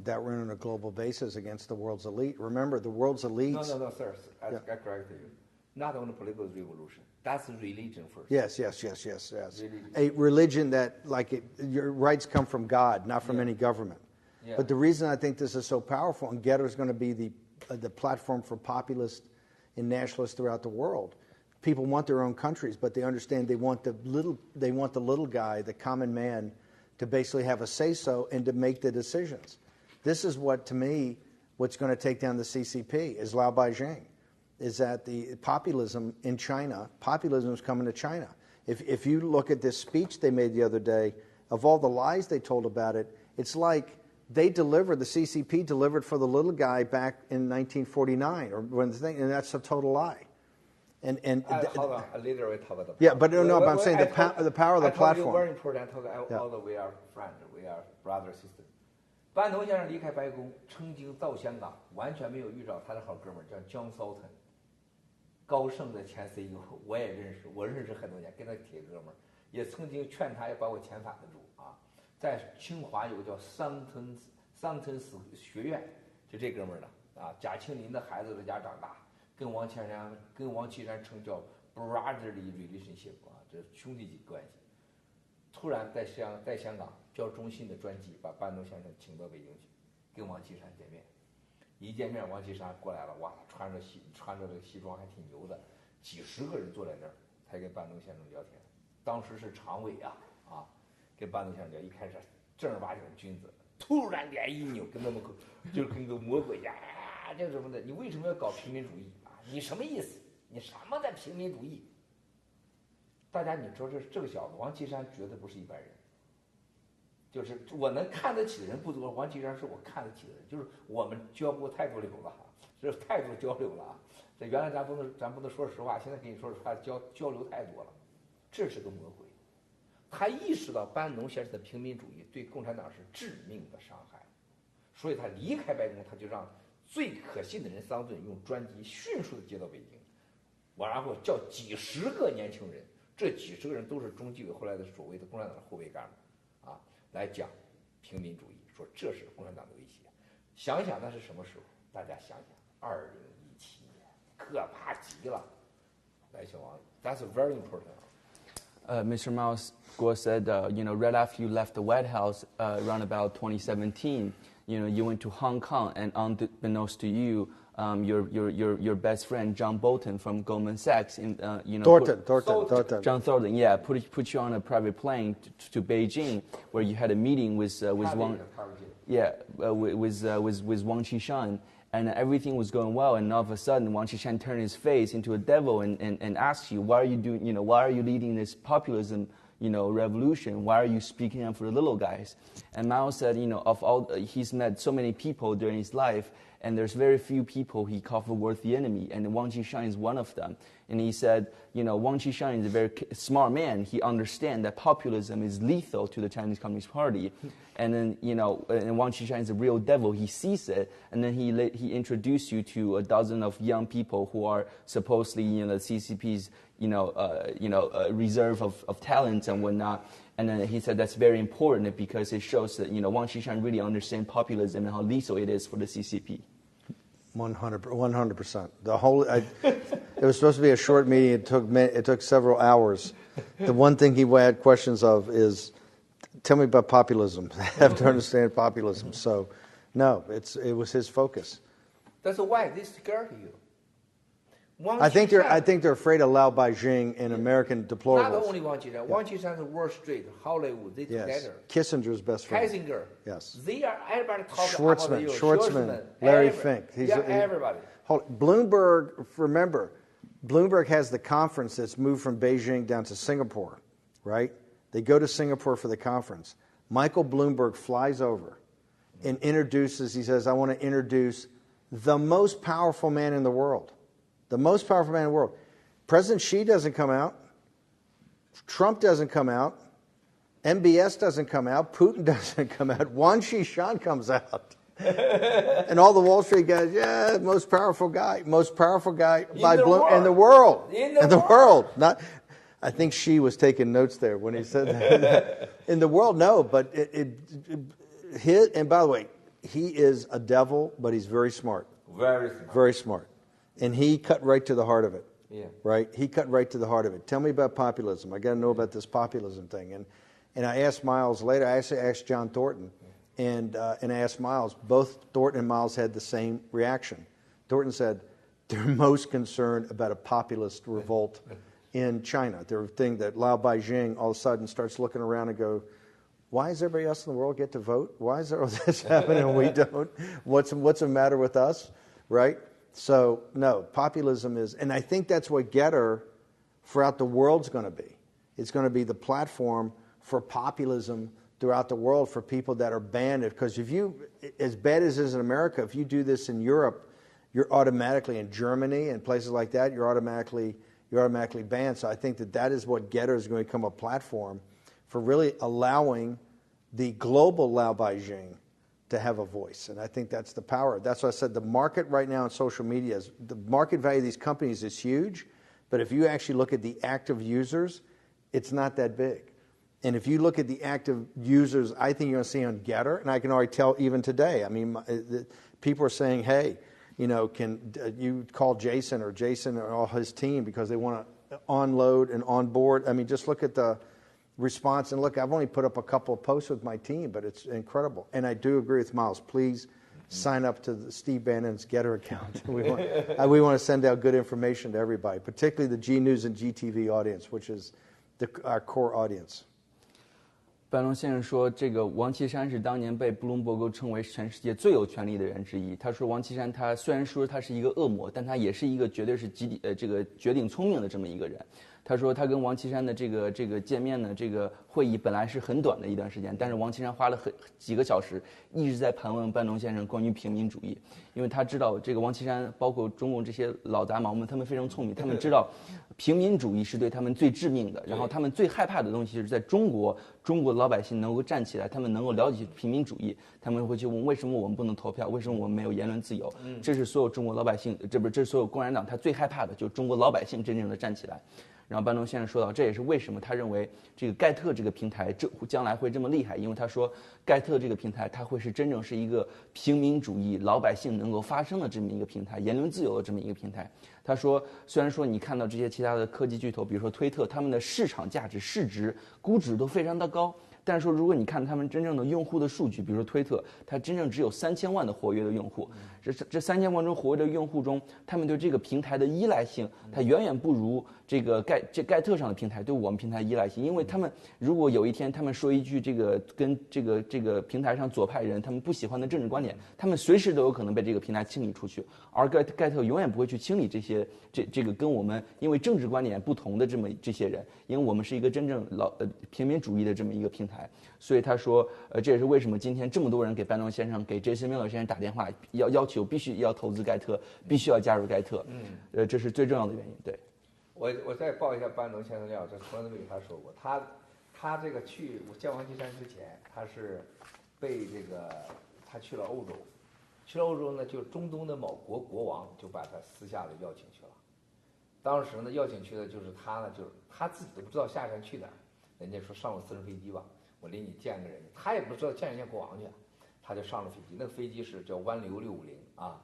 that we're in on a global basis against the world's elite. Remember, the world's elites... No, sir. I correct you. Not only political revolution. That's religion first. Yes. Religion. A religion that, your rights come from God, not from any government. Yeah. But the reason I think this is so powerful, and Getter is going to be the platform for populists and nationalists throughout the world. People want their own countries, but they understand they want the little guy, the common man, to basically have a say-so and to make the decisions. This is what, to me, what's going to take down the CCP is Lao Baixing. Is that the populism in China, populism is coming to China. If you look at this speech they made the other day, of all the lies they told about it, it's like the CCP delivered for the little guy back in 1949, and that's a total lie. Hold on, later we talk about the power. Yeah, but no, but I'm saying the power of the platform. Very important. Although we are friends, we are brother sister. 班农先生离开白宫，曾经到香港，完全没有遇到他的好哥们儿叫江骚腾。高盛的前 CEO 我也认识，我认识很多年，跟他铁哥们儿，也曾经劝他要把我遣返得住啊。在清华有个叫桑滕斯学院，就这哥们儿的啊，贾庆林的孩子在家长大，跟王岐山称叫 brotherly relationship 啊，这是兄弟关系。突然在香港教中信的专辑，把班农先生请到北京去，跟王岐山见面。一见面，王岐山过来了，哇，穿着这个西装还挺牛的，几十个人坐在那儿，才跟班农先生聊天。当时是常委啊，跟班农先生聊，一开始正儿八经君子，突然脸一扭，跟他们就跟个魔鬼一样，这什么的，你为什么要搞平民主义啊？你什么意思？你什么的平民主义？大家你知道这个小子王岐山绝对不是一般人，就是我能看得起的人不多，王岐山是我看得起的人，就是我们交过太多流了，这太多交流了啊！这原来咱不能说实话，现在跟你说实话，交流太多了，这是个魔鬼。他意识到班农先生的平民主义对共产党是致命的伤害，所以他离开白宫，他就让最可信的人桑顿用专机迅速的接到北京，然后叫几十个年轻人，这几十个人都是中纪委后来的所谓的共产党的后备干部啊，来讲平民主义，说这是共产党的威胁。想想那是什么时候？大家想想，2017年，可怕极了。来，小王 ，That's very important. Mr. Miles Gore said, right after you left the White House, around about 2017, you went to Hong Kong, and unbeknownst to you, your best friend John Bolton from Goldman Sachs, Thornton. John Thornton, yeah, put you on a private plane to Beijing, where you had a meeting with Wang Qishan. And everything was going well, and all of a sudden, Wang Qishan turned his face into a devil and asked you, "Why are you doing? Why are you leading this populism, revolution? Why are you speaking up for the little guys?" And Mao said, he's met so many people during his life, and there's very few people he called the worthy enemy, and Wang Qishan is one of them. And he said, Wang Qishan is a very smart man. He understands that populism is lethal to the Chinese Communist Party. And then, and Wang Qishan is a real devil. He sees it, and then he introduced you to a dozen of young people who are supposedly, the CCP's, reserve of talents and whatnot. And then he said that's very important because it shows that, Wang Qishan really understands populism and how lethal it is for the CCP. 100%. It was supposed to be a short meeting. It took several hours. The one thing he had questions of is, tell me about populism. I have to understand populism. So, no, it was his focus. That's why they scared you. I think they're afraid of Lao Beijing and American deplorables. Not only Wang Qishan. Wang Qishan is Wall Street, Hollywood, they together. Kissinger's best friend. Kissinger. Yes. They are everybody talking Schwartzman, Larry Fink. Everybody. Bloomberg, remember, Bloomberg has the conference that's moved from Beijing down to Singapore, right? They go to Singapore for the conference. Michael Bloomberg flies over and introduces, he says, I want to introduce the most powerful man in the world. The most powerful man in the world. President Xi doesn't come out. Trump doesn't come out. MBS doesn't come out. Putin doesn't come out. Wang Qishan comes out. And all the Wall Street guys, most powerful guy in the world. Not, I think Xi was taking notes there when he said that. In the world, no, but and by the way, he is a devil, but he's very smart. Very smart. Very smart. And he cut right to the heart of it. Yeah. Right? He cut right to the heart of it. Tell me about populism. I got to know about this populism thing. And I asked Miles later, I actually asked John Thornton, and I asked Miles. Both Thornton and Miles had the same reaction. Thornton said, they're most concerned about a populist revolt in China. They're thinking that Lao Beijing all of a sudden starts looking around and go, why does everybody else in the world get to vote? Why is all this happening and we don't? What's the matter with us? Right? So, no, populism is, and I think that's what Getter throughout the world's going to be. It's going to be the platform for populism throughout the world for people that are banned. Because if you, as bad as it is in America, if you do this in Europe, you're automatically in Germany and places like that, you're automatically banned. So I think that is what Getter is going to become a platform for really allowing the global Lao Beijing to have a voice. And I think that's the power. That's why I said the market right now in social media is, the market value of these companies is huge, but if you actually look at the active users, it's not that big. And if you look at the active users, I think you're going to see on Getter, and I can already tell even today. I mean, people are saying, hey, you know, can you call Jason or all his team because they want to onload and onboard. I mean, just look at the response. And look, I've only put up a couple of posts with my team, but it's incredible. And I do agree with Miles. Please sign up to Steve Bannon's Getter account. We want to send out good information to everybody, particularly the G News and GTV audience, which is our core audience. 班农先生说，这个王岐山是当年被布隆伯格称为全世界最有权力的人之一。他说，王岐山他虽然说他是一个恶魔，但他也是一个绝对是这个绝顶聪明的这么一个人。他说，他跟王岐山的这个见面呢，这个会议本来是很短的一段时间，但是王岐山花了几个小时一直在盘问班农先生关于平民主义，因为他知道这个王岐山包括中共这些老杂毛们，他们非常聪明，他们知道平民主义是对他们最致命的，然后他们最害怕的东西是在中国的老百姓能够站起来，他们能够了解平民主义，他们会去问为什么我们不能投票，为什么我们没有言论自由？这是所有中国老百姓，这是所有共产党他最害怕的，就是中国老百姓真正的站起来。然后班农先生说到，这也是为什么他认为这个盖特这个平台将来会这么厉害，因为他说盖特这个平台它会是真正是一个平民主义老百姓能够发声的这么一个平台，言论自由的这么一个平台。他说，虽然说你看到这些其他的科技巨头，比如说推特，他们的市场价值、市值、估值都非常的高。但是说，如果你看他们真正的用户的数据，比如说推特，它真正只有3000万的活跃的用户。这3000万中活跃的用户中，他们对这个平台的依赖性，它远远不如这盖特上的平台对我们平台依赖性。因为他们如果有一天他们说一句这个跟这个平台上左派人他们不喜欢的政治观点，他们随时都有可能被这个平台清理出去。而盖特永远不会去清理这个跟我们因为政治观点不同的这些人，因为我们是一个真正平民主义的这么一个平台。所以他说，这也是为什么今天这么多人给班农先生、给 Jason Miller 先生打电话，要求必须要投资盖特，必须要加入盖特。这是最重要的原因。对，我再报一下班农先生料，这从来都没有他说过。他这个我见王岐山之前，他是被他去了欧洲，呢，就中东的某国王就把他私下的邀请去了。当时呢，邀请去的就是他呢，就是他自己都不知道下山去哪儿。人家说上我私人飞机吧，我领你见个人，他也不知道见人家国王去，他就上了飞机。那个飞机是叫湾流650啊，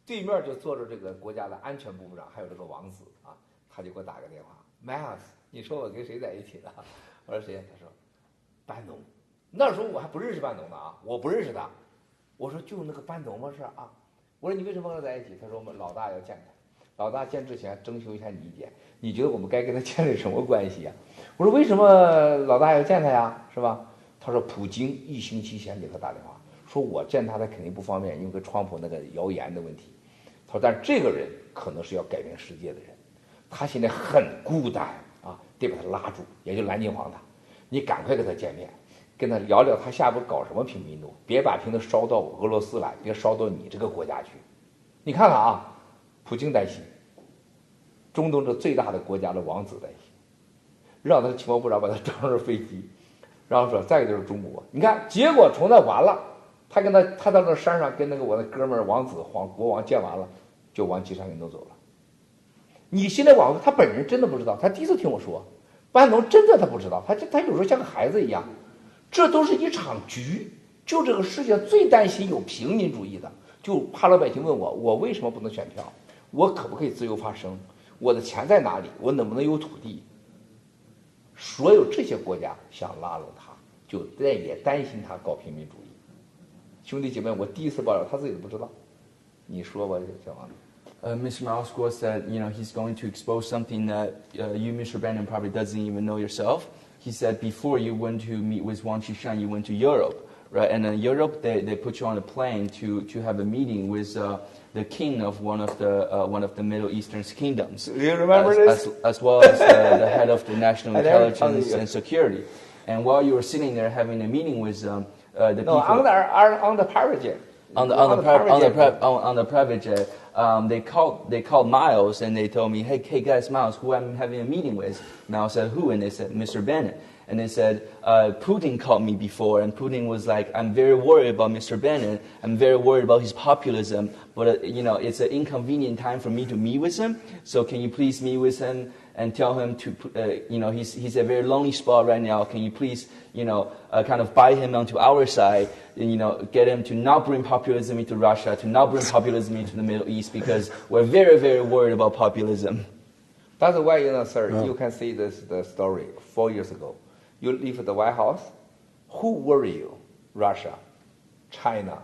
对面就坐着这个国家的安全部部长，还有这个王子啊，他就给我打个电话 ，Miles， 你说我跟谁在一起呢？我说谁？他说班农。那时候我还不认识班农呢啊，我不认识他。我说就那个班农吗？是啊。我说你为什么跟他在一起？他说我们老大要见他。老大见之前征求一下你意见，你觉得我们该跟他建立什么关系呀？我说为什么老大要见他呀？是吧？他说普京1星期前给他打电话，说我见他肯定不方便，因为川普那个谣言的问题。他说但是这个人可能是要改变世界的人，他现在很孤单啊，得把他拉住，也就蓝金黄他，你赶快跟他见面，跟他聊聊他下一步搞什么平民运动，别把平头烧到俄罗斯来，别烧到你这个国家去。你看看啊，普京担心，中东这最大的国家的王子担心，让他的情报部长把他装上飞机，然后说再一个就是中国。你看，结果从那完了，他到那山上跟那个我的哥们儿王子国王见完了，就王岐山给弄走了。你现在他本人真的不知道，他第一次听我说，班农真的他不知道，他有时候像个孩子一样，这都是一场局。就这个世界最担心有平民主义的，就怕老百姓问我为什么不能选票，我可不可以自由发声，我的钱在哪里，我能不能有土地。所有这些国家想拉拢他，就也担心他搞平民主义。兄弟姐妹，我第一次爆料，他自己都不知道。你说吧，小王子。Mr. Mouse said, he's going to expose something that you, Mr. Bannon, probably doesn't even know yourself. He said before you went to meet with Wang Qishan, you went to Europe, right? And in Europe, they put you on a plane to have a meeting with the king of one of the Middle Eastern kingdoms. Do you remember this? As well as the head of the national intelligence and security. And while you were sitting there having a meeting with the people on the private jet. On the private jet, they called Miles and they told me, hey guys, Miles, who I'm having a meeting with. Miles said, who? And they said, Mr. Bannon. And they said, Putin called me before, and Putin was like, I'm very worried about Mr. Bannon. I'm very worried about his populism, but it's an inconvenient time for me to meet with him. So can you please meet with him and tell him to, he's a very lonely spot right now. Can you please, kind of buy him onto our side, and, get him to not bring populism into Russia, to not bring populism into the Middle East, because we're very, very worried about populism. That's why, sir, you can see the story 4 years ago. You leave the White House. Who worry you? Russia, China,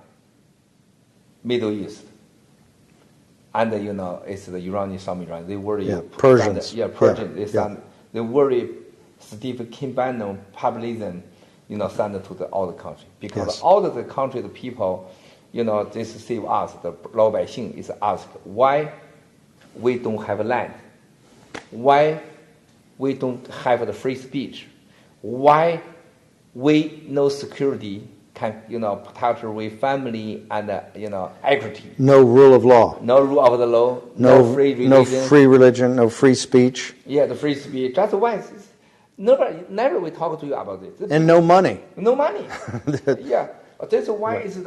Middle East. And, it's the Iranian, some Iran. They worry you. Persians. Persians. They worry Stephen King Bannon populism, send to all the country. Because all of the country, the people, they save us, the 老百姓 is asked, why we don't have land? Why we don't have the free speech? Why we no security can, protect our family and, equity? No rule of law. No rule of the law. No free religion. No free religion. No free speech. Yeah, the free speech. That's why never we talk to you about this. And no money. No money. Yeah. That's why it's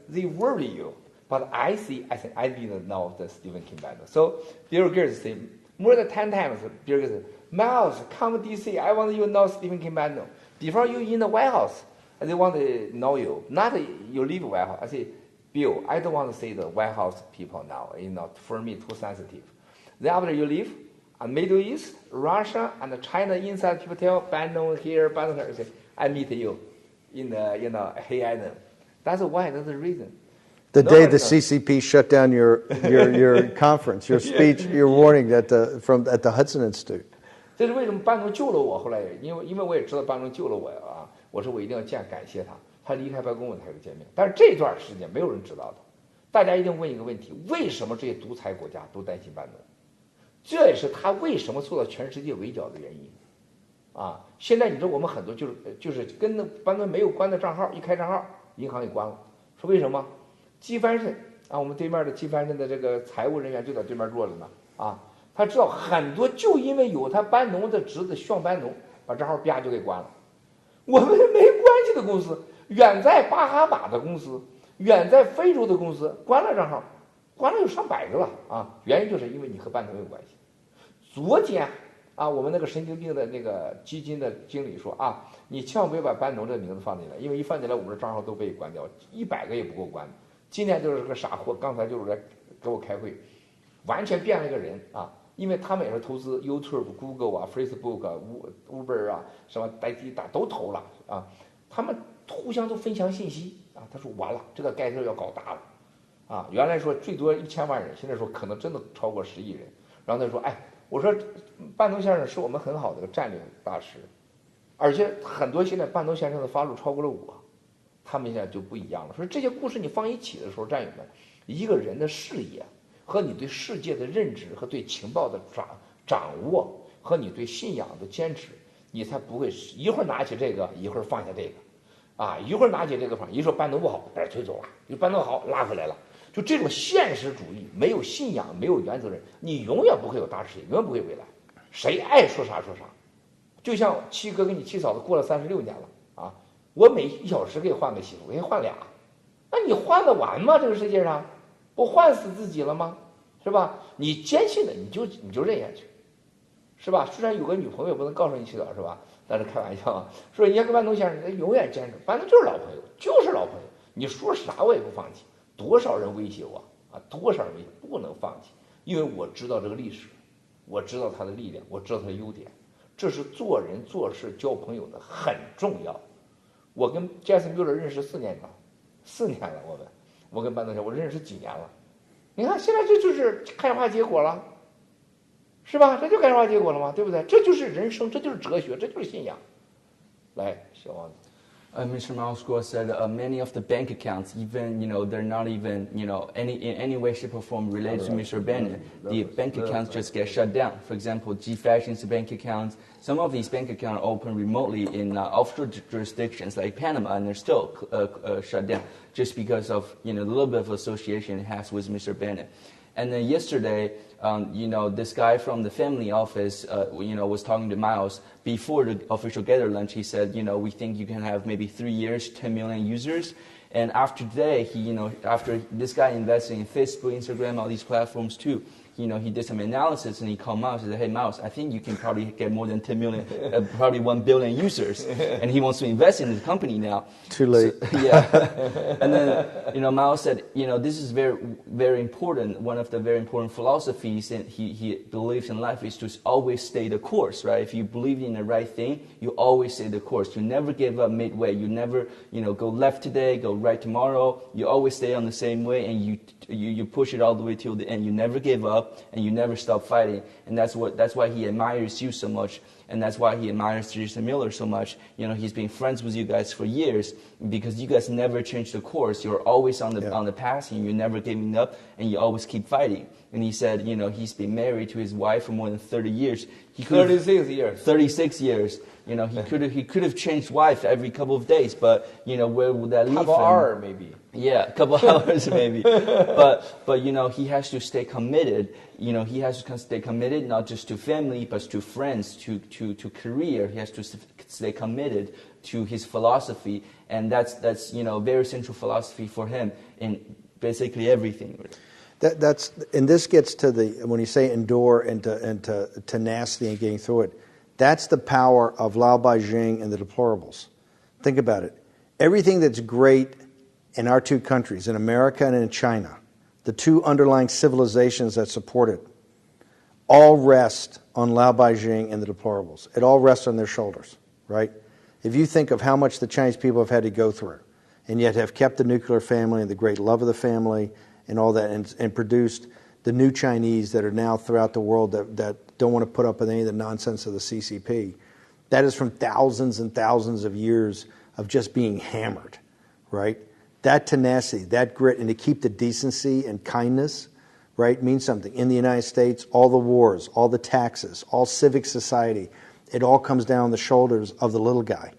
they worry you. But I think I didn't know the Stephen King Bannon. So Bill Gates say more than 10 times. Bill Gates say, Miles, come to DC. I want you to know Stephen King Bannon. Before you in the White House, they want to know you. Not you leave the White House. I say, Bill, I don't want to see the White House people now. For me, too sensitive. Then after you leave, Middle East, Russia, and China inside people tell Bannon here, Bannon here. I say, I meet you in the Hay Island. That's why. That's the reason. The day the CCP shut down your conference, your speech, your warning at the Hudson Institute. 这是为什么班农救了我。后来因为我也知道班农救了我啊，我说我一定要感谢他。他离开白宫我才有见面。但是这段时间没有人知道的，大家一定问一个问题：为什么这些独裁国家都担心班农？这也是他为什么受到全世界围剿的原因。啊，现在你知道我们很多就是跟那班农没有关的账号，一开账号银行给关了，说为什么？基翻身啊，我们对面的基翻身的这个财务人员就在对面坐着呢啊。他知道很多，就因为有他班农的侄子炫班农，把账号啪就给关了。我们没关系的公司，远在巴哈马的公司，远在非洲的公司，关了账号，关了有上百个了啊！原因就是因为你和班农有关系。昨天啊，我们那个神经病的那个基金的经理说啊，你千万不要把班农这个名字放进来，因为一放进来，我们的账号都被关掉，100个也不够关。今天就是个傻货，刚才就是来给我开会，完全变了一个人啊！因为他们也是投资 YouTube、Google 啊、Facebook 啊、Uber 啊，什么代替打都投了啊。他们互相都分享信息啊。他说完了，这个盖特要搞大了啊！原来说最多1000万人，现在说可能真的超过10亿人。然后他说，哎，我说班农先生是我们很好的战略大师，而且很多现在班农先生的发路超过了我，他们现在就不一样了。说这些故事你放一起的时候，战友们，一个人的视野。和你对世界的认知和对情报的掌握和你对信仰的坚持，你才不会一会儿拿起这个，一会儿放下这个，啊，一会儿拿起这个放，一说班农不好，把它推走了；一班农好，拉回来了。就这种现实主义，没有信仰，没有原则人，你永远不会有大事业，永远不会未来。谁爱说啥说啥。就像七哥跟你七嫂子过了36年了啊，我每1小时给换个媳妇，给你换俩，那你换得完吗？这个世界上？不换死自己了吗？是吧？你坚信的，你就认下去，是吧？虽然有个女朋友不能告诉你祈祷，是吧？但是开玩笑啊，说人家跟班农先生永远坚持，班农就是老朋友，就是老朋友。你说啥我也不放弃，多少人威胁我啊，多少人威胁，不能放弃，因为我知道这个历史，我知道它的力量，我知道它的优点，这是做人做事交朋友的很重要。我跟杰森·缪勒认识4年了，4年了，我跟班农先生我认识几年了，你看现在这就是开花结果了，是吧？这就开花结果了吗？对不对？这就是人生，这就是哲学，这就是信仰。来，小王子。Mr. Mousegor said many of the bank accounts, even they're not even in any way, shape, or form related to Mr. Bannon. The bank accounts just get shut down. For example, G Fashion's bank accounts. Some of these bank accounts are open remotely in offshore jurisdictions like Panama, and they're still shut down just because of the little bit of association it has with Mr. Bannon. And then yesterday, this guy from the family office, was talking to Miles before the official gather lunch. He said, we think you can have maybe 3 years, 10 million users. And after today, after this guy investing in Facebook, Instagram, all these platforms too, he did some analysis and he called Mao and said, hey, Mao, I think you can probably get more than 10 million, probably 1 billion users. And he wants to invest in the company now. Too late. So, yeah. And then, Mao said, this is very, very important. One of the very important philosophies and he believes in life is to always stay the course, right? If you believe in the right thing, you always stay the course. You never give up midway. You never, go left today, go right tomorrow. You always stay on the same way and you push it all the way till the end. You never give up and you never stop fighting. And that's why he admires you so much. And that's why he admires Jason Miller so much. He's been friends with you guys for years because you guys never change the course. You're always on the path and you're never giving up and you always keep fighting. And he said, he's been married to his wife for more than 30 years. 36 years. 36 years. He could have changed wife every couple of days, but where would that leave him? Couple hours maybe. Yeah, a couple hours maybe. But he has to stay committed. He has to stay committed not just to family, but to friends, to career. He has to stay committed to his philosophy, and that's very central philosophy for him in basically everything. And this gets to when you say endure and to tenacity and getting through it. That's the power of Lao Baixing and the deplorables. Think about it. Everything that's great in our two countries, in America and in China, the two underlying civilizations that support it, all rest on Lao Baixing and the deplorables. It all rests on their shoulders, right? If you think of how much the Chinese people have had to go through, and yet have kept the nuclear family and the great love of the family and all that, and produced the new Chinese that are now throughout the world that don't want to put up with any of the nonsense of the CCP. That is from thousands and thousands of years of just being hammered, right? That tenacity, that grit, and to keep the decency and kindness, right, means something. In the United States, all the wars, all the taxes, all civic society, it all comes down on the shoulders of the little guy.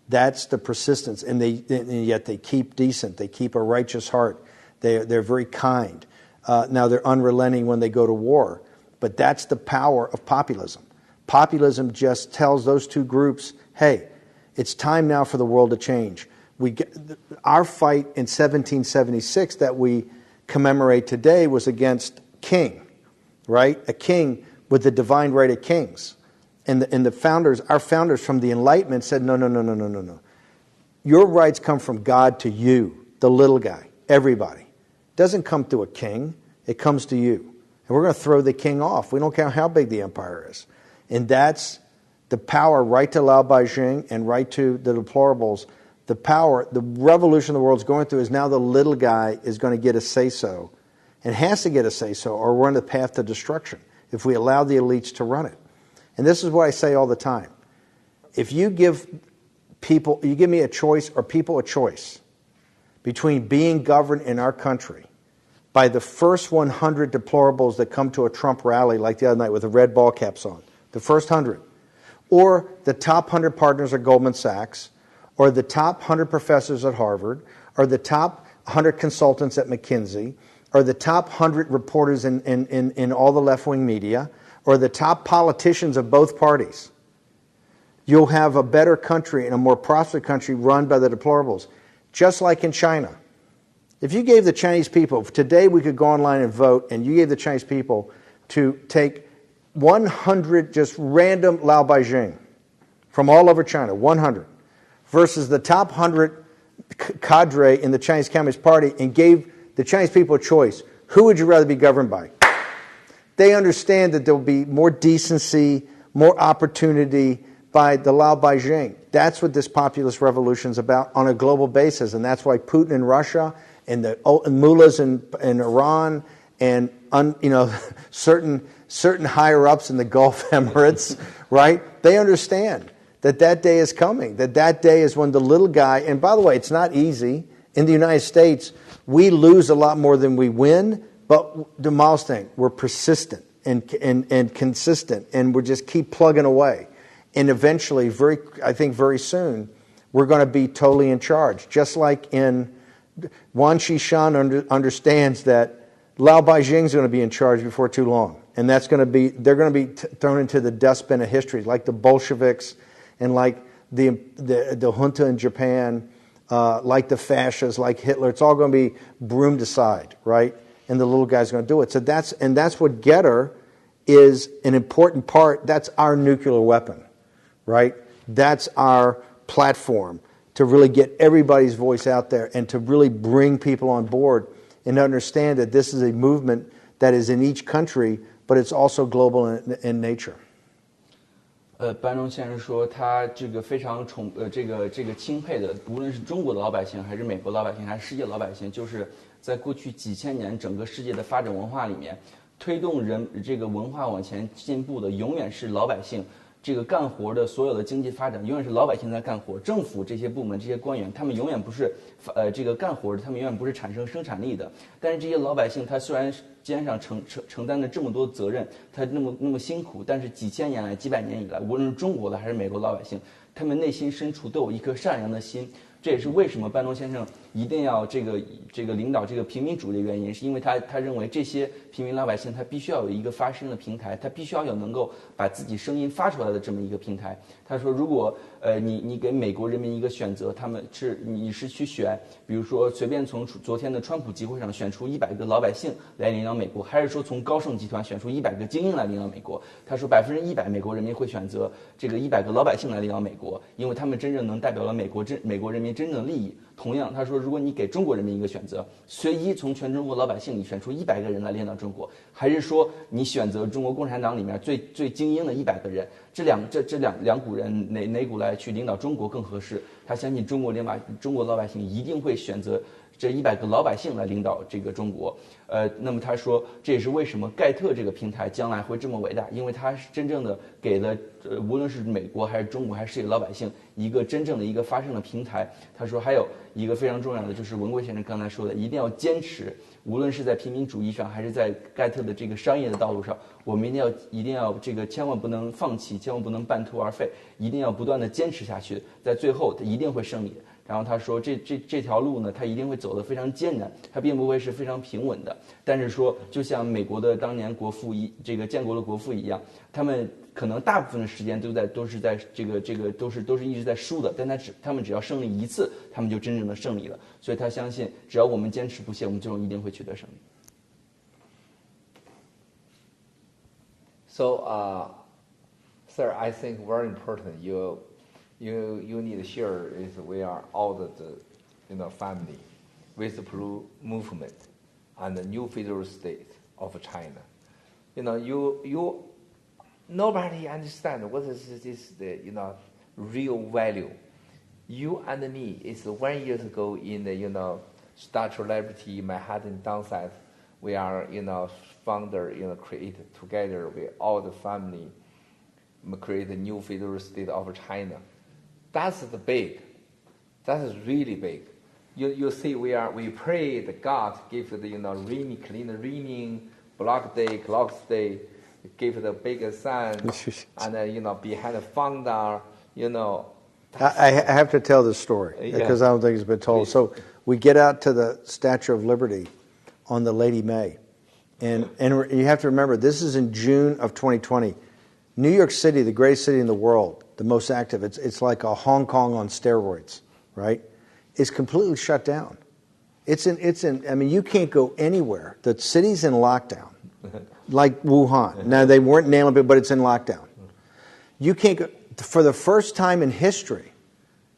That's the persistence, and yet they keep decent. They keep a righteous heart. They're very kind. Now they're unrelenting when they go to war, but that's the power of populism. Populism just tells those two groups, hey, it's time now for the world to change. Our fight in 1776 that we commemorate today was against king, right? A king with the divine right of kings. And the founders, our founders from the Enlightenment said, no. Your rights come from God to you, the little guy, everybody. It doesn't come through a king. It comes to you. And we're going to throw the king off. We don't care how big the empire is. And that's the power right to Lao Baixing and right to the deplorables. The power, the revolution the world's going through is now the little guy is going to get a say-so and has to get a say-so or we're on the path to destruction if we allow the elites to run it. And this is what I say all the time. If you give me a choice or people a choice between being governed in our country by the first 100 deplorables that come to a Trump rally like the other night with the red ball caps on, the first 100, or the top 100 partners at Goldman Sachs, or the top 100 professors at Harvard, or the top 100 consultants at McKinsey, or the top 100 reporters in all the left-wing media, or the top politicians of both parties, you'll have a better country and a more prosperous country run by the deplorables, just like in China. If you gave the Chinese people, today we could go online and vote, and you gave the Chinese people to take 100 just random Lao Baixing from all over China, 100, versus the top 100 cadre in the Chinese Communist Party and gave the Chinese people a choice. Who would you rather be governed by? They understand that there will be more decency, more opportunity by the Lao Baixing. That's what this populist revolution is about on a global basis, and that's why Putin in Russia and the mullahs in Iran and certain higher ups in the Gulf Emirates, right? They understand that day is coming. That day is when the little guy. And by the way, it's not easy. In the United States, we lose a lot more than we win. But the Miles thing, we're persistent and consistent, and we just keep plugging away. And eventually, I think very soon, we're going to be totally in charge. Just like in Wan Xishan understands that Lao Baixing is going to be in charge before too long, and they're going to be thrown into the dustbin of history, like the Bolsheviks, and like the junta in Japan, like the fascists, like Hitler. It's all going to be broomed aside, right? and the little guy's going to do it. So that's what Getter is an important part. That's our nuclear weapon, right? That's our platform to really get everybody's voice out there and to really bring people on board and understand that this is a movement that is in each country, but it's also global in nature. 班农先生说，他这个非常钦佩的，无论是中国的老百姓，还是美国老百姓，还是世界老百姓，就是在过去几千年整个世界的发展文化里面，推动人这个文化往前进步的，永远是老百姓。这个干活的所有的经济发展，永远是老百姓在干活。政府这些部门、这些官员，他们永远不是这个干活的，他们永远不是产生生产力的。但是这些老百姓，他虽然肩上承担了这么多责任，他那么辛苦，但是几千年来、几百年以来，无论是中国的还是美国老百姓，他们内心深处都有一颗善良的心。这也是为什么班农先生一定要这个领导这个平民主义的原因，是因为他认为这些平民老百姓他必须要有一个发声的平台，他必须要有能够把自己声音发出来的这么一个平台。他说，如果你给美国人民一个选择，你是去选，比如说随便从昨天的川普集会上选出100个老百姓来领导美国，还是说从高盛集团选出100个精英来领导美国？他说100%美国人民会选择这个100个老百姓来领导美国，因为他们真正能代表了美国人民真正利益。同样，他说，如果你给中国人民一个选择，随意从全中国老百姓里选出100个人来领导中国，还是说你选择中国共产党里面最精英的100个人，这两股人哪股来去领导中国更合适？他相信中国老百姓一定会选择这100个老百姓来领导这个中国。那么他说，这也是为什么盖特这个平台将来会这么伟大，因为它是真正的给了无论是美国还是中国还是世界老百姓一个真正的一个发声的平台。他说还有一个非常重要的，就是文贵先生刚才说的，一定要坚持，无论是在平民主义上还是在盖特的这个商业的道路上，我们一定要这个千万不能放弃，千万不能半途而废，一定要不断的坚持下去，在最后他一定会胜利的。然后他说，这条路呢，他一定会走得非常艰难，他并不会是非常平稳的。但是说，就像美国的当年国父建国的国父一样，他们可能大部分的时间都是一直在输的，但他们只要胜利一次，他们就真正的胜利了。所以他相信，只要我们坚持不懈，我们最终一定会取得胜利。So, sir, I think very important. You need to share is we are all the family with the blue movement and the new federal state of China. You nobody understand what is this the real value. You and me is 1 year ago in the Statue of Liberty, Manhattan downside. We are founder create together with all the family create a new federal state of China. That's the big. That is really big. You see, we pray the God give the raining, clean raining, block day, clocks day, give the big sun, and behind the founder, I have to tell this story because I don't think it's been told. Please. So we get out to the Statue of Liberty on the Lady May, and you have to remember this is in June of 2020. New York City, the greatest city in the world, the most active, it's like a Hong Kong on steroids, right? It's completely shut down. I mean, you can't go anywhere. The city's in lockdown, like Wuhan. Now, they weren't nailing it, but it's in lockdown. You can't go, for the first time in history,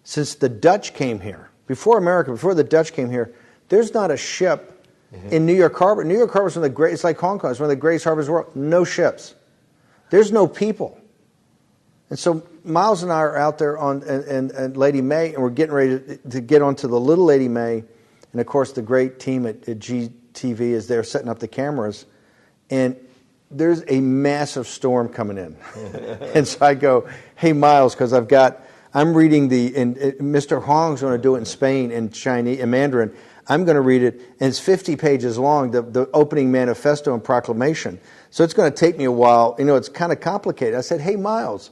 since the Dutch came here, before the Dutch came here, there's not a ship in New York Harbor. New York Harbor is one of the great, it's like Hong Kong, it's one of the greatest harbors in the world. No ships. There's no people. And so Miles and I are out there on and Lady May, and we're getting ready to get onto the little Lady May. And, of course, the great team at GTV is there setting up the cameras. And there's a massive storm coming in. And so I go, hey, Miles, because I'm reading and Mr. Huang's going to do it in Spain and Chinese and Mandarin. I'm going to read it, and it's 50 pages long, the opening manifesto and proclamation. So it's going to take me a while. It's kind of complicated. I said, hey, Miles,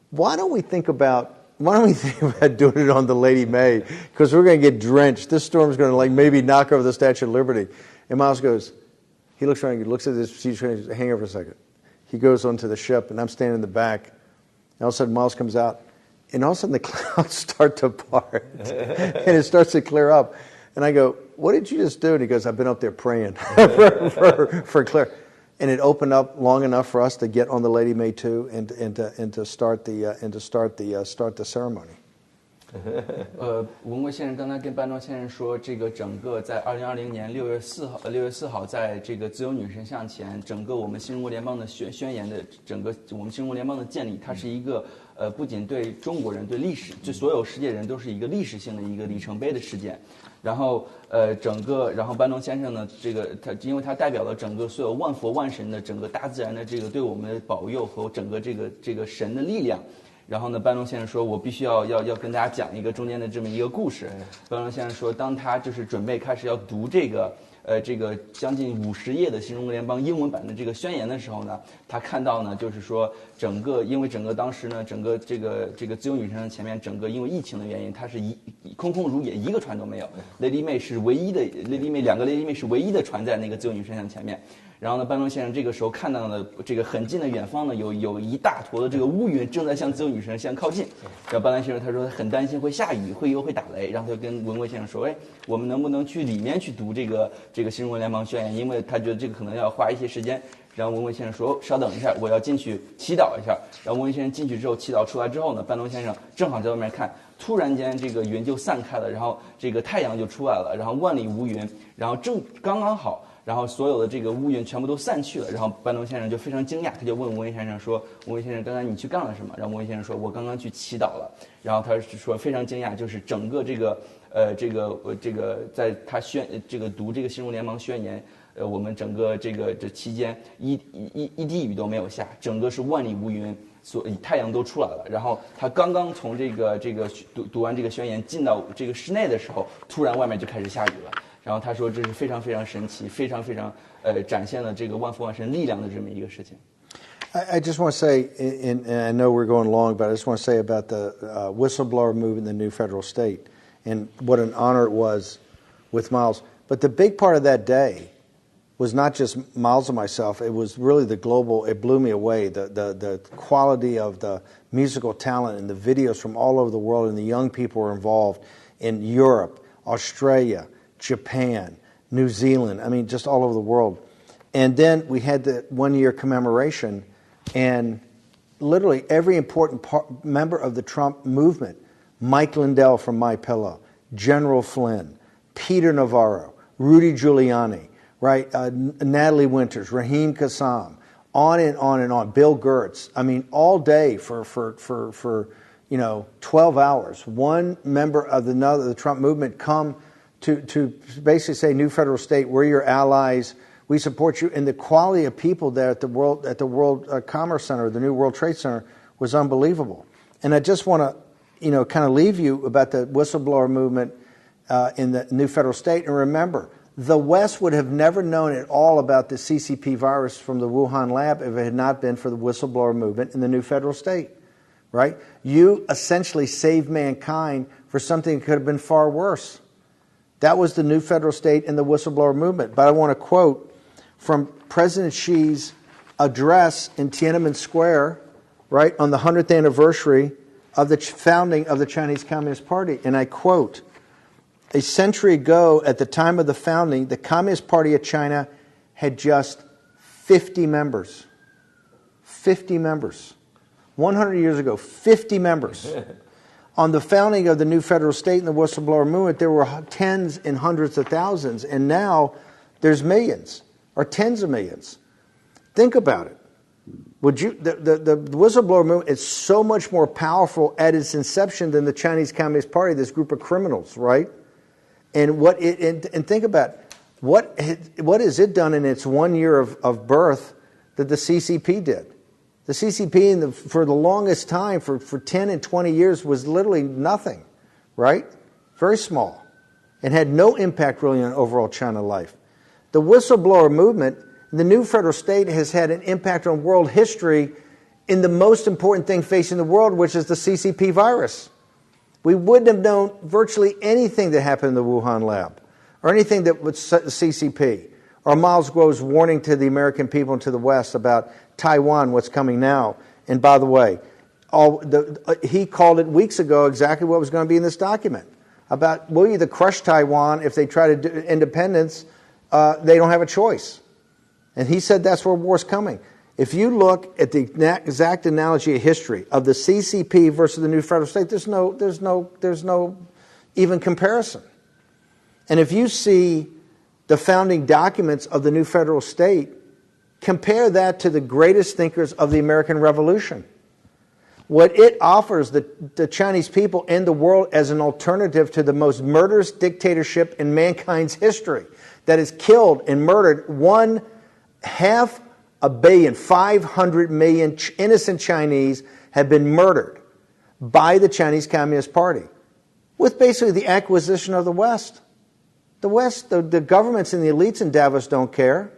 why don't we think about doing it on the Lady May? Because we're going to get drenched. This storm's going to maybe knock over the Statue of Liberty. And Miles goes, he looks around, he looks at this, he's trying to hang over a second. He goes onto the ship, and I'm standing in the back. And all of a sudden, Miles comes out, and all of a sudden the clouds start to part, and it starts to clear up. And I go, what did you just do? And he goes, I've been up there praying for Claire. And it opened up long enough for us to get on the Lady May 2 and to start the ceremony. 文贵先生刚才跟班农先生说，这个整个在2020年6月4号，在这个自由女神像前，整个我们新中国联邦的宣言的整个我们新中国联邦的建立，它是一个不仅对中国人、对历史、对所有世界人都是一个历史性的一个里程碑的事件。然后然后班农先生呢，这个因为他代表了整个所有万佛万神的整个大自然的这个对我们的保佑和整个这个神的力量。然后呢，班农先生说，我必须要跟大家讲一个中间的这么一个故事。班农先生说，当他就是准备开始要读这个将近50页的新中国联邦英文版的这个宣言的时候呢，他看到呢，就是说因为整个当时呢，整个这个自由女神前面整个因为疫情的原因，它是空如也，一个船都没有。Lady May 是唯一的，Lady May 两个 Lady May 是唯一的船在那个自由女神像前面。然后呢，班农先生这个时候看到了这个很近的远方呢，有一大坨的这个乌云正在向自由女神像靠近。然后班农先生他说他很担心会下雨，会打雷，然后他就跟文贵先生说，我们能不能去里面去读这个新中国联邦宣言？因为他觉得这个可能要花一些时间。然后文贵先生说，稍等一下，我要进去祈祷一下。然后文贵先生进去之后，祈祷出来之后呢，班农先生正好在外面看，突然间这个云就散开了，然后这个太阳就出来了，然后万里无云，然后刚刚好。然后所有的这个乌云全部都散去了，然后班农先生就非常惊讶，他就问文贵先生说：“文贵先生，刚刚你去干了什么？”然后文贵先生说：“我刚刚去祈祷了。”然后他说非常惊讶，就是整个这个在他读这个新中国联邦宣言，我们整个这期间一滴雨都没有下，整个是万里无云，太阳都出来了。然后他刚刚从这个读完这个宣言进到这个室内的时候，突然外面就开始下雨了。然后他说这是非常非常神奇，非常非常展现了这个万佛万神力量的这么一个事情。I just want to say, and I know we're going long, but I just want to say about the whistleblower movement in the new federal state and what an honor it was with Miles. But the big part of that day was not just Miles and myself, it was really the global, it blew me away, the quality of the musical talent and the videos from all over the world, and the young people were involved in Europe, Australia, Japan, New Zealand, I mean, just all over the world. And then we had the 1-year commemoration, and literally every important member of the Trump movement, Mike Lindell from My Pillow, General Flynn, Peter Navarro, Rudy Giuliani, right? Natalie Winters, Raheem Kassam, on and on and on. Bill Gertz. I mean, all day for 12 hours, one member of the Trump movement come to basically say, new federal state, we're your allies, we support you. And the quality of people there at the World Commerce Center, the new World Trade Center, was unbelievable. And I just want to, kind of leave you about the whistleblower movement in the new federal state. And remember, the West would have never known at all about the CCP virus from the Wuhan lab if it had not been for the whistleblower movement in the new federal state, right? You essentially saved mankind for something that could have been far worse. That was the new federal state and the whistleblower movement. But I want to quote from President Xi's address in Tiananmen Square, right, on the 100th anniversary of the founding of the Chinese Communist Party. And I quote, "A century ago, at the time of the founding, the Communist Party of China had just 50 members. 50 members. 100 years ago, 50 members." On the founding of the new federal state and the whistleblower movement, there were tens and hundreds of thousands, and now there's millions, or tens of millions. Think about it. The whistleblower movement is so much more powerful at its inception than the Chinese Communist Party, this group of criminals, right? And think about what has it done in its 1 year of birth that the CCP did? The CCP for the longest time, for 10 and 20 years, was literally nothing, right? Very small, and had no impact really on overall China life. The whistleblower movement, the new federal state, has had an impact on world history in the most important thing facing the world, which is the CCP virus. We wouldn't have known virtually anything that happened in the Wuhan lab, or anything that was CCP, or Miles Grove's warning to the American people and to the West about Taiwan, what's coming now. And by the way, he called it weeks ago exactly what was going to be in this document about we'll either crush Taiwan if they try to do independence. They don't have a choice. And he said that's where war's coming. If you look at the exact analogy of history of the CCP versus the new federal state, there's no even comparison. And if you see the founding documents of the new federal state, compare that to the greatest thinkers of the American Revolution. What it offers the Chinese people and the world as an alternative to the most murderous dictatorship in mankind's history that has killed and murdered 500 million innocent Chinese have been murdered by the Chinese Communist Party with basically the acquisition of the West. The West, the governments and the elites in Davos don't care.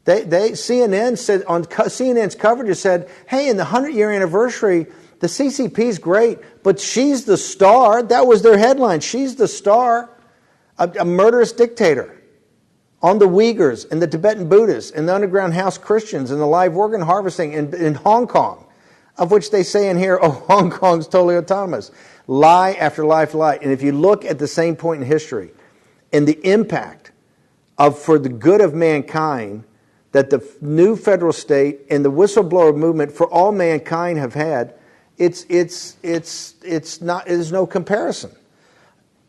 CNN said on CNN's coverage said, hey, in the 100-year anniversary, the CCP's great, but she's the star. That was their headline. She's the star, a murderous dictator on the Uyghurs and the Tibetan Buddhists and the underground house Christians and the live organ harvesting in Hong Kong, of which they say in here, oh, Hong Kong's totally autonomous. Lie after lie after lie. And if you look at the same point in history and the impact for the good of mankind that the new federal state and the whistleblower movement for all mankind have had, there's no comparison.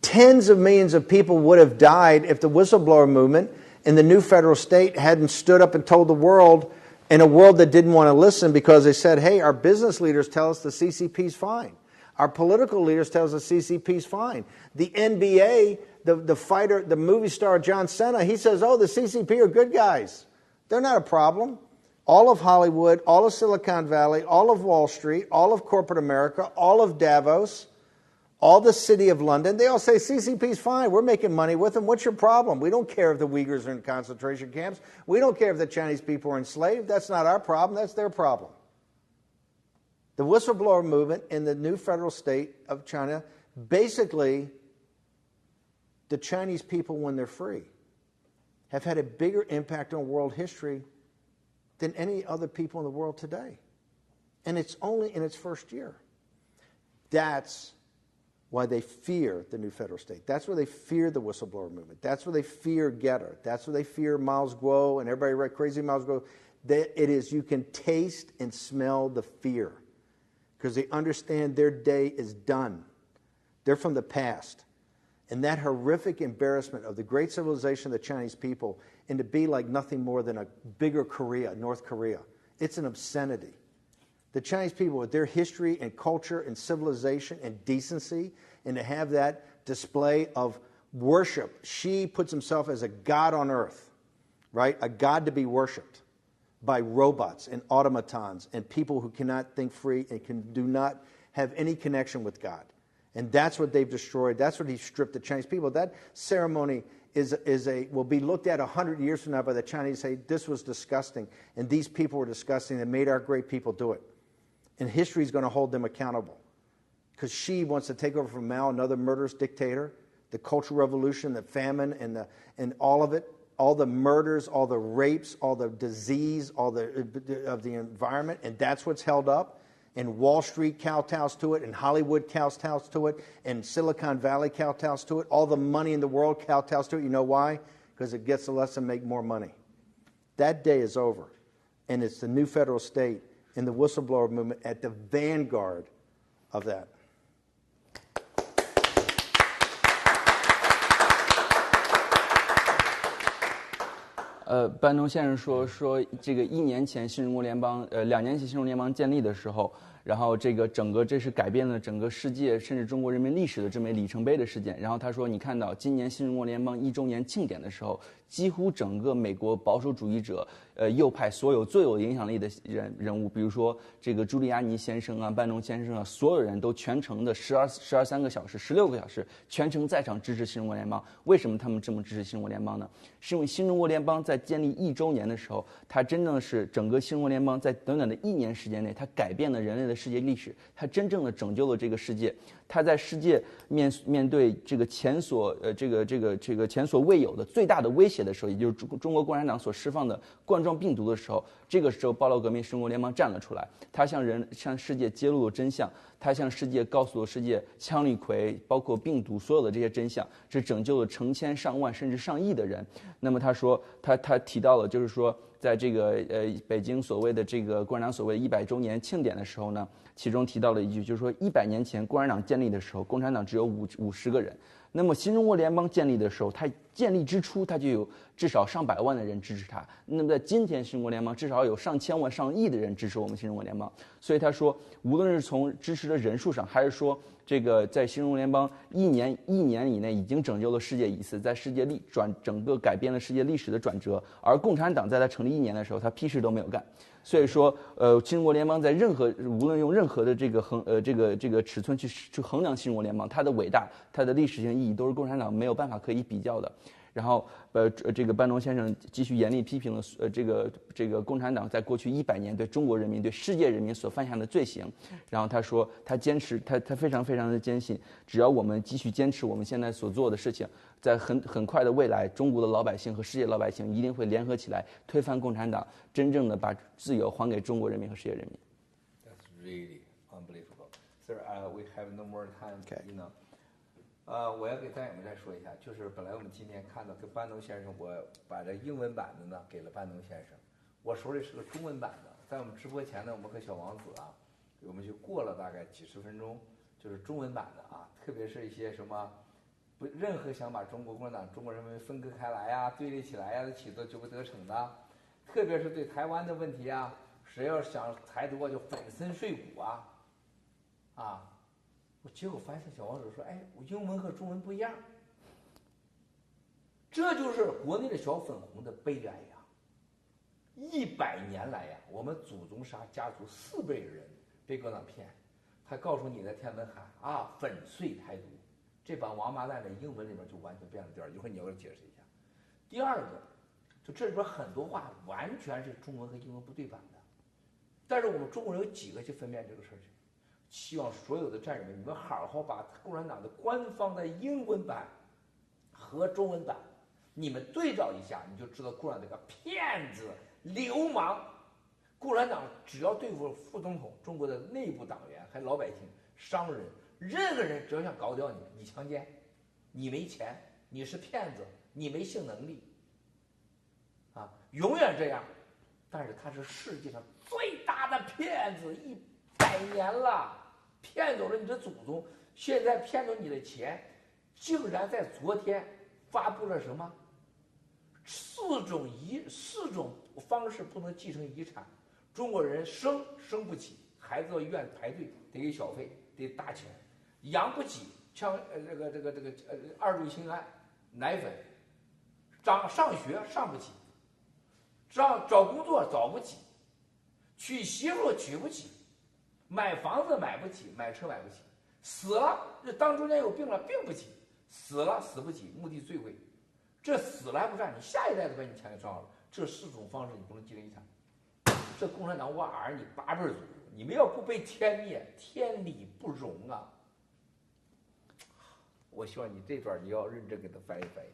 Tens of millions of people would have died if the whistleblower movement and the new federal state hadn't stood up and told the world, in a world that didn't want to listen because they said, hey, our business leaders tell us the CCP's fine. Our political leaders tell us the CCP's fine. The NBA, the fighter, the movie star John Cena, he says, oh, the CCP are good guys. They're not a problem. All of Hollywood, all of Silicon Valley, all of Wall Street, all of corporate America, all of Davos, all the city of London, they all say CCP's fine. We're making money with them. What's your problem? We don't care if the Uyghurs are in concentration camps. We don't care if the Chinese people are enslaved. That's not our problem. That's their problem. The whistleblower movement in the new federal state of China, basically, the Chinese people, when they're free, have had a bigger impact on world history than any other people in the world today. And it's only in its first year. That's why they fear the new federal state. That's why they fear the whistleblower movement. That's why they fear Getter. That's why they fear Miles Guo and everybody right crazy Miles Guo. It is, you can taste and smell the fear because they understand their day is done. They're from the past. And that horrific embarrassment of the great civilization of the Chinese people and to be like nothing more than a bigger Korea, North Korea. It's an obscenity. The Chinese people with their history and culture and civilization and decency, and to have that display of worship. She puts himself as a god on earth, right? A god to be worshipped by robots and automatons and people who cannot think free and do not have any connection with God. And that's what they've destroyed. That's what he stripped the Chinese people. That ceremony will be looked at 100 years from now by the Chinese, say, this was disgusting, and these people were disgusting that made our great people do it. And history is going to hold them accountable. Because she wants to take over from Mao, another murderous dictator, the Cultural Revolution, the famine, and all of it, all the murders, all the rapes, all the disease, of the environment, and that's what's held up. And Wall Street kowtows to it, and Hollywood kowtows to it, and Silicon Valley kowtows to it. All the money in the world kowtows to it. You know why? Because it gets less to make more money. That day is over. And it's the new federal state and the whistleblower movement at the vanguard of that. 班农先生说这个2年前新中国联邦新中国联邦建立的时候，然后这是改变了整个世界甚至中国人民历史的这么里程碑的事件。然后他说，你看到今年新中国联邦1周年庆典的时候，几乎整个美国保守主义者右派所有最有影响力的人物，比如说这个朱利安尼先生啊、班农先生啊，所有人都全程的13个小时、16个小时全程在场支持新中国联邦。为什么他们这么支持新中国联邦呢？是因为新中国联邦在建立1周年的时候，它真正是整个新中国联邦在短短的1年时间内，它改变了人类的世界历史，它真正的拯救了这个世界。他在世界面对这个前所未有的最大的威胁的时候，也就是中国共产党所释放的冠状病毒的时候，这个时候爆料革命中国联邦站了出来，他向世界揭露了真相，他向世界告诉了世界羟氯喹包括病毒所有的这些真相，是拯救了成千上万甚至上亿的人。那么他说他提到了，就是说在这个北京所谓的这个共产党所谓100周年庆典的时候呢，其中提到了一句，就是说100年前共产党建立的时候，共产党只有50个人。那么新中国联邦建立的时候，它建立之初，它就有至少上百万的人支持它。那么在今天，新中国联邦至少有上千万、上亿的人支持我们新中国联邦。所以他说，无论是从支持的人数上，还是说这个在新中国联邦一年以内已经拯救了世界一次，在世界整个改变了世界历史的转折。而共产党在它成立1年的时候，它屁事都没有干。所以说，新中国联邦在无论用任何的这个尺寸去衡量新中国联邦，它的伟大、它的历史性意义，都是共产党没有办法可以比较的。然后，这个班农先生继续严厉批评了这个共产党在过去100年对中国人民、对世界人民所犯下的罪行。然后他说，他坚持，他非常非常的坚信，只要我们继续坚持我们现在所做的事情，在很快的未来，中国的老百姓和世界老百姓一定会联合起来推翻共产党，真正的把自由还给中国人民和世界人民。That's really unbelievable, sir. We have no more time. Okay. You know. 我要给战友们再说一下，就是本来我们今天看到跟班农先生，我把这英文版的呢给了班农先生，我手里是个中文版的。在我们直播前呢，我们和小王子啊，我们就过了大概几十分钟，就是中文版的啊，特别是一些什么任何想把中国共产党、中国人民分割开来呀、对立起来呀的企图就不得逞的，特别是对台湾的问题啊，谁要想台独就粉身碎骨啊。我结果发现小王子说：“哎，我英文和中文不一样。”这就是国内的小粉红的悲哀呀！100年来呀，我们祖宗杀家族4辈人被共产党骗，他告诉你在天安门喊啊粉碎台独，这帮王八蛋在英文里面就完全变了调。一会儿你要解释一下。第二个，就这里边很多话完全是中文和英文不对版的，但是我们中国人有几个去分辨这个事儿去？希望所有的战友们，你们好好把共产党的官方的英文版和中文版，你们对照一下，你就知道共产党这个骗子、流氓。共产党只要对付副总统、中国的内部党员、还老百姓、商人，任何人只要想搞掉你，你强奸，你没钱，你是骗子，你没性能力，啊，永远这样。但是他是世界上最大的骗子，100年了。骗走了你的祖宗，现在骗走你的钱，竟然在昨天发布了什么4种方式不能继承遗产。中国人生不起，孩子到医院排队得给小费，得大钱；养不起，像二聚氰胺、奶粉；上学上不起，找工作找不起，娶媳妇娶不起。买房子买不起，买车买不起，死了当中间有病了病不起，死了死不起，墓地最贵，这死了还不算，你下一代都把你钱给赚好了。这4种方式你不能继承遗产，这共产党挖耳你8辈祖，你们要不被天灭，天理不容啊！我希望你这段你要认真给他翻译翻译，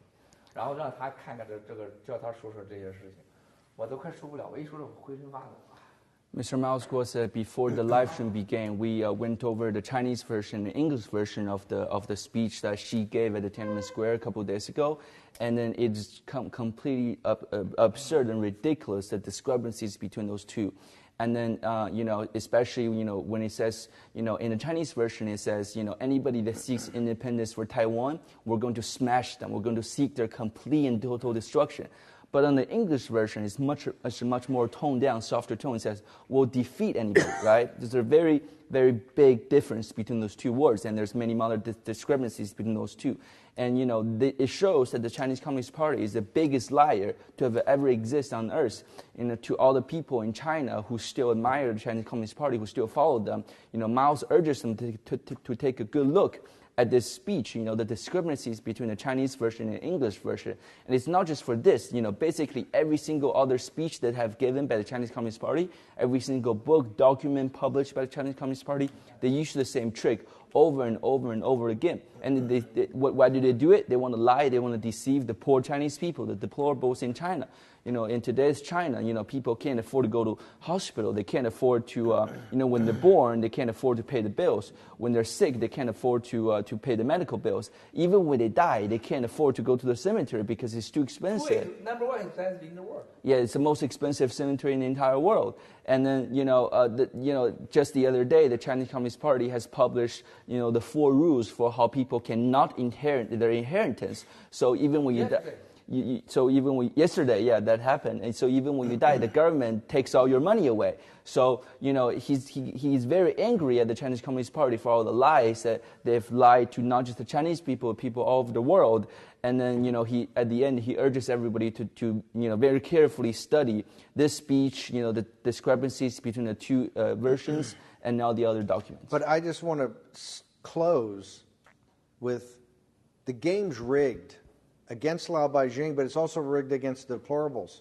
然后让他看看这个，叫他说说这些事情，我都快受不了，我一说这浑身发抖。Mr. Mao's said before the live stream began, we went over the Chinese version, the English version of the speech that she gave at the Tiananmen Square a couple of days ago, and then it's completely absurd and ridiculous, the discrepancies between those two. And then, especially, when it says, in the Chinese version, it says, anybody that seeks independence for Taiwan, we're going to smash them. We're going to seek their complete and total destruction. But on the English version, it's much more toned down, softer tone. It says, we'll defeat anybody, right? There's a very, very big difference between those two words, and there's many other discrepancies between those two. And, it shows that the Chinese Communist Party is the biggest liar to have ever exist on earth. To all the people in China who still admire the Chinese Communist Party, who still follow them, Mao urges them to take a good look at this speech, the discrepancies between the Chinese version and the English version. And it's not just for this, basically every single other speech that have given by the Chinese Communist Party, every single book, document published by the Chinese Communist Party, they use the same trick. over and over and over again. And why do they do it? They want to lie. They want to deceive the poor Chinese people, the deplorables in China. In today's China, people can't afford to go to hospital. They can't afford to, when they're born, they can't afford to pay the bills. When they're sick, they can't afford to pay the medical bills. Even when they die, they can't afford to go to the cemetery because it's too expensive. Wait, number one expensive in the world. Yeah, it's the most expensive cemetery in the entire world. And then, just the other day, the Chinese Communist Party has published, the 4 rules for how people cannot inherit their inheritance. So even when you die. Yesterday, yeah, that happened. And so even when you die, the government takes all your money away. So, he's very angry at the Chinese Communist Party for all the lies that they've lied to not just the Chinese people all over the world. And then, at the end, he urges everybody to very carefully study this speech, the discrepancies between the 2 versions and all the other documents. But I just want to close with the game's rigged against Lao Beijing, but it's also rigged against the deplorables.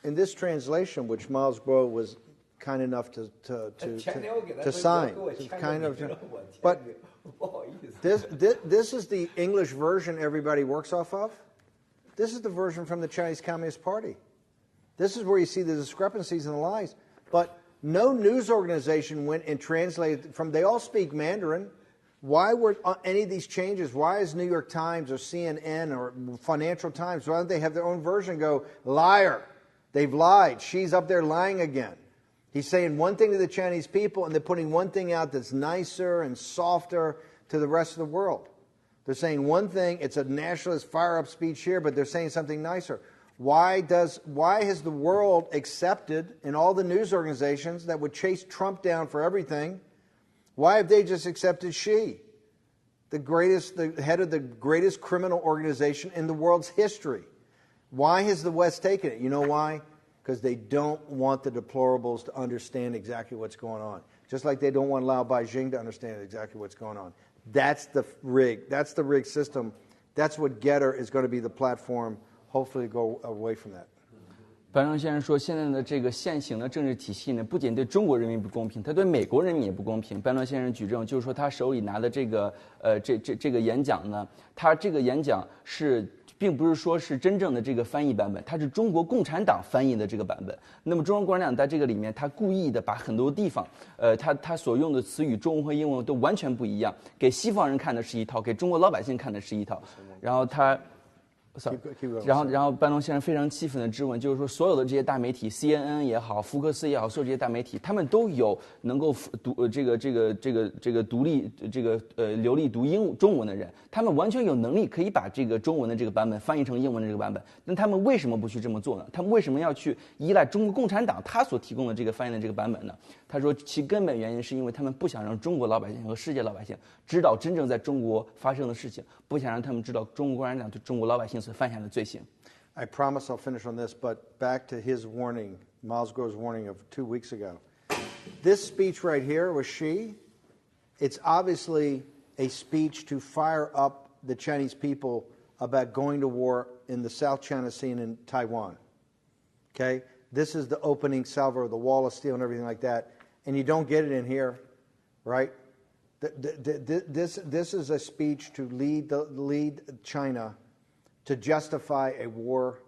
In this translation, which Miles Guo was kind enough to sign, but this is the English version everybody works off of. This is the version from the Chinese Communist Party. This is where you see the discrepancies and the lies. But no news organization went and translated from. They all speak Mandarin. Why were any of these changes? Why is New York Times or CNN or Financial Times, why don't they have their own version go, liar, they've lied, she's up there lying again. He's saying one thing to the Chinese people and they're putting one thing out that's nicer and softer to the rest of the world. They're saying one thing, it's a nationalist fire-up speech here, but they're saying something nicer. Why has the world accepted in all the news organizations that would chase Trump down for everything? Why have they just accepted Xi, the head of the greatest criminal organization in the world's history? Why has the West taken it? You know why? Because they don't want the deplorables to understand exactly what's going on. Just like they don't want Lao Beijing to understand exactly what's going on. That's the rig. That's the rigged system. That's what Getter is going to be the platform. Hopefully go away from that. 班农先生说，现在的这个现行的政治体系呢，不仅对中国人民不公平，他对美国人民也不公平。班农先生举证，就是说他手里拿的这个这个演讲呢，他这个演讲并不是说是真正的这个翻译版本，它是中国共产党翻译的这个版本。那么中国共产党在这个里面，他故意的把很多地方，他所用的词语中文和英文都完全不一样，给西方人看的是一套，给中国老百姓看的是一套。然后他。然后班农先生非常气愤的质问，就是说所有的这些大媒体 CNN 也好，福克斯也好，所有这些大媒体，他们都有能够独立流利读中文的人，他们完全有能力可以把这个中文的这个版本翻译成英文的这个版本。那他们为什么不去这么做呢？他们为什么要去依赖中国共产党他所提供的这个翻译的这个版本呢？他说其根本原因是因为他们不想让中国老百姓和世界老百姓知道真正在中国发生的事情，不想让他们知道中国共产党对中国老百姓所犯下的罪行。I promise I'll finish on this, but back to his warning, Miles Guo's warning of 2 weeks ago. This speech right here with Xi, it's obviously a speech to fire up the Chinese people about going to war in the South China Sea and in Taiwan. Okay? This is the opening salvo of the wall of steel and everything like that. And you don't get it in here, right? This is a speech to lead China to justify a war,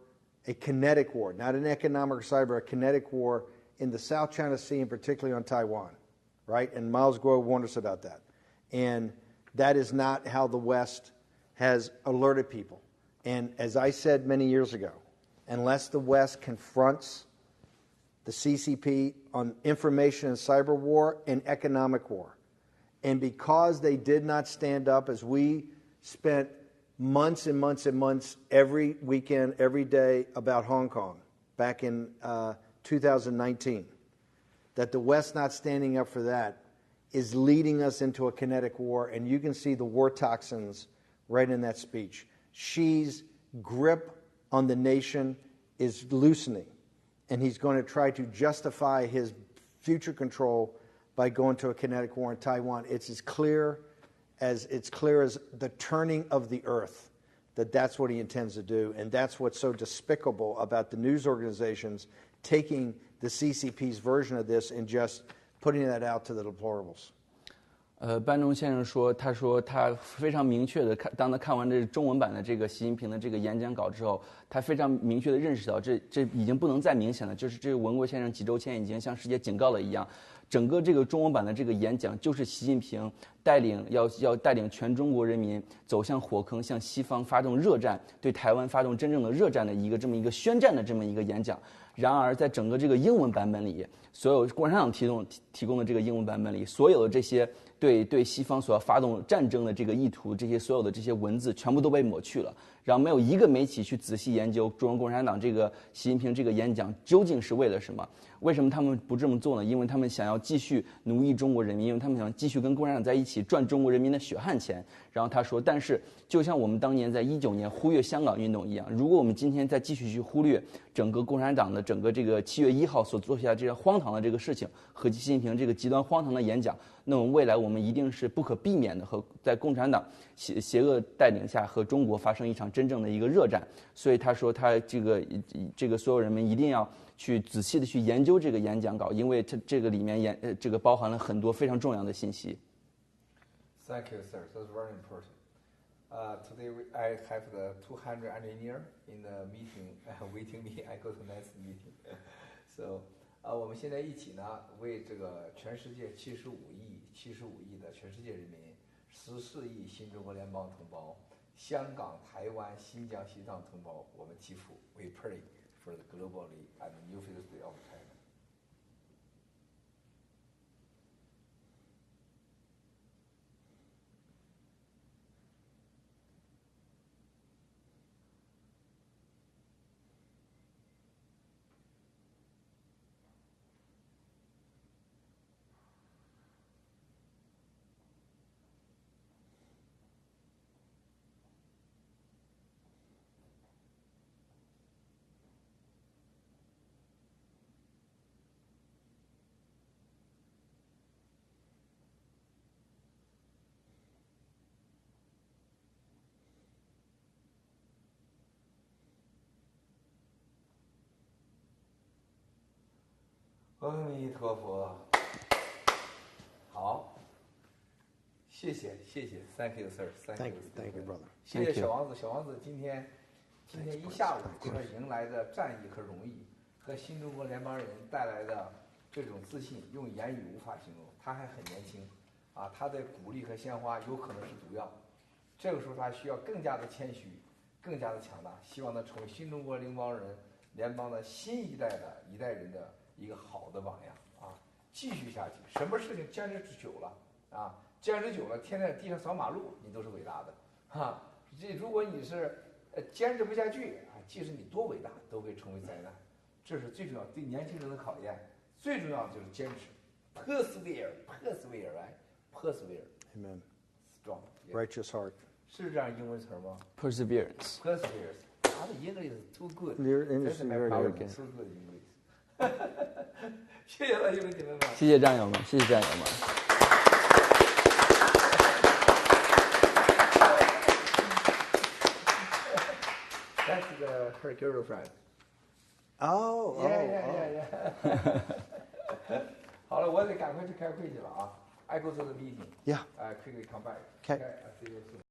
a kinetic war, not an economic or cyber, a kinetic war in the South China Sea and particularly on Taiwan, right? And Miles Guo warned us about that. And that is not how the West has alerted people. And as I said many years ago, unless the West confronts the CCP on information and cyber war and economic war, and because they did not stand up, as we spent months and months and months every weekend, every day about Hong Kong back in 2019, that the West not standing up for that is leading us into a kinetic war. And you can see the war toxins right in that speech. Xi's grip on the nation is loosening, and he's going to try to justify his future control by going to a kinetic war in Taiwan. It's as clear as the turning of the earth, that's what he intends to do. And that's what's so despicable about the news organizations taking the CCP's version of this and just putting that out to the deplorables. 班农先生说，他说他非常明确的当他看完这中文版的这个习近平的这个演讲稿之后，他非常明确的认识到，这已经不能再明显了，就是这个文贵先生几周前已经向世界警告了一样，整个这个中文版的这个演讲就是习近平要带领全中国人民走向火坑，向西方发动热战，对台湾发动真正的热战的这么一个宣战的这么一个演讲。然而，在整个这个英文版本里，所有共产党提供的这个英文版本里，所有的这些对西方所要发动战争的这个意图，这些所有的这些文字全部都被抹去了，然后没有一个媒体去仔细研究中国共产党这个习近平这个演讲究竟是为了什么？为什么他们不这么做呢？因为他们想要继续奴役中国人民，因为他们想继续跟共产党在一起赚中国人民的血汗钱。然后他说，但是就像我们当年在19年忽略香港运动一样，如果我们今天再继续去忽略整个共产党的整个这个7月1号所做下这些荒唐的这个事情和习近平这个极端荒唐的演讲，那么未来我们一定是不可避免的和在共产党邪恶带领下和中国发生一场真正的一个热战。所以他说他这个所有人们一定要去仔细的去研究这个演讲稿，因为这个里面这个包含了很多非常重要的信息。Thank you, sir. That's very important. Today I have the 200 engineer in the meeting waiting me. I go to next meeting. So, 我们现在一起呢，为这个全世界75亿的全世界人民，14亿新中国联邦同胞，香港、台湾、新疆、西藏同胞，我们祈福。We pray for the globally and the new philosophy of China. 阿弥陀佛。好，谢谢，Thank you, sir. Thank you, brother. 谢谢小王子，小王子今天一下午这个迎来的战役和荣誉，和新中国联邦人带来的这种自信，用言语无法形容。他还很年轻，他的鼓励和鲜花有可能是毒药。这个时候他需要更加的谦虚，更加的强大，希望能成为新中国联邦的新一代人的一个好的榜样继续下去。什么事情坚持久了坚持久了，天天在地上扫马路，你都是伟大的如果你是坚持不下去即使你多伟大，都会成为灾难。这是最重要对年轻人的考验。最重要的就是坚持 ，persevere， right？persevere。Amen. Strong. Righteous heart. 是这样英文词吗 Perseverance. Perseverance. 他的英语是 too good. Your English is very good. Too good English. 谢谢了，兄弟们。谢谢战友们，谢谢战友们。That's her girlfriend. Yeah. 好了，我得赶快去开会去了I go to the meeting. Yeah. Quickly come back. Okay. I see you soon.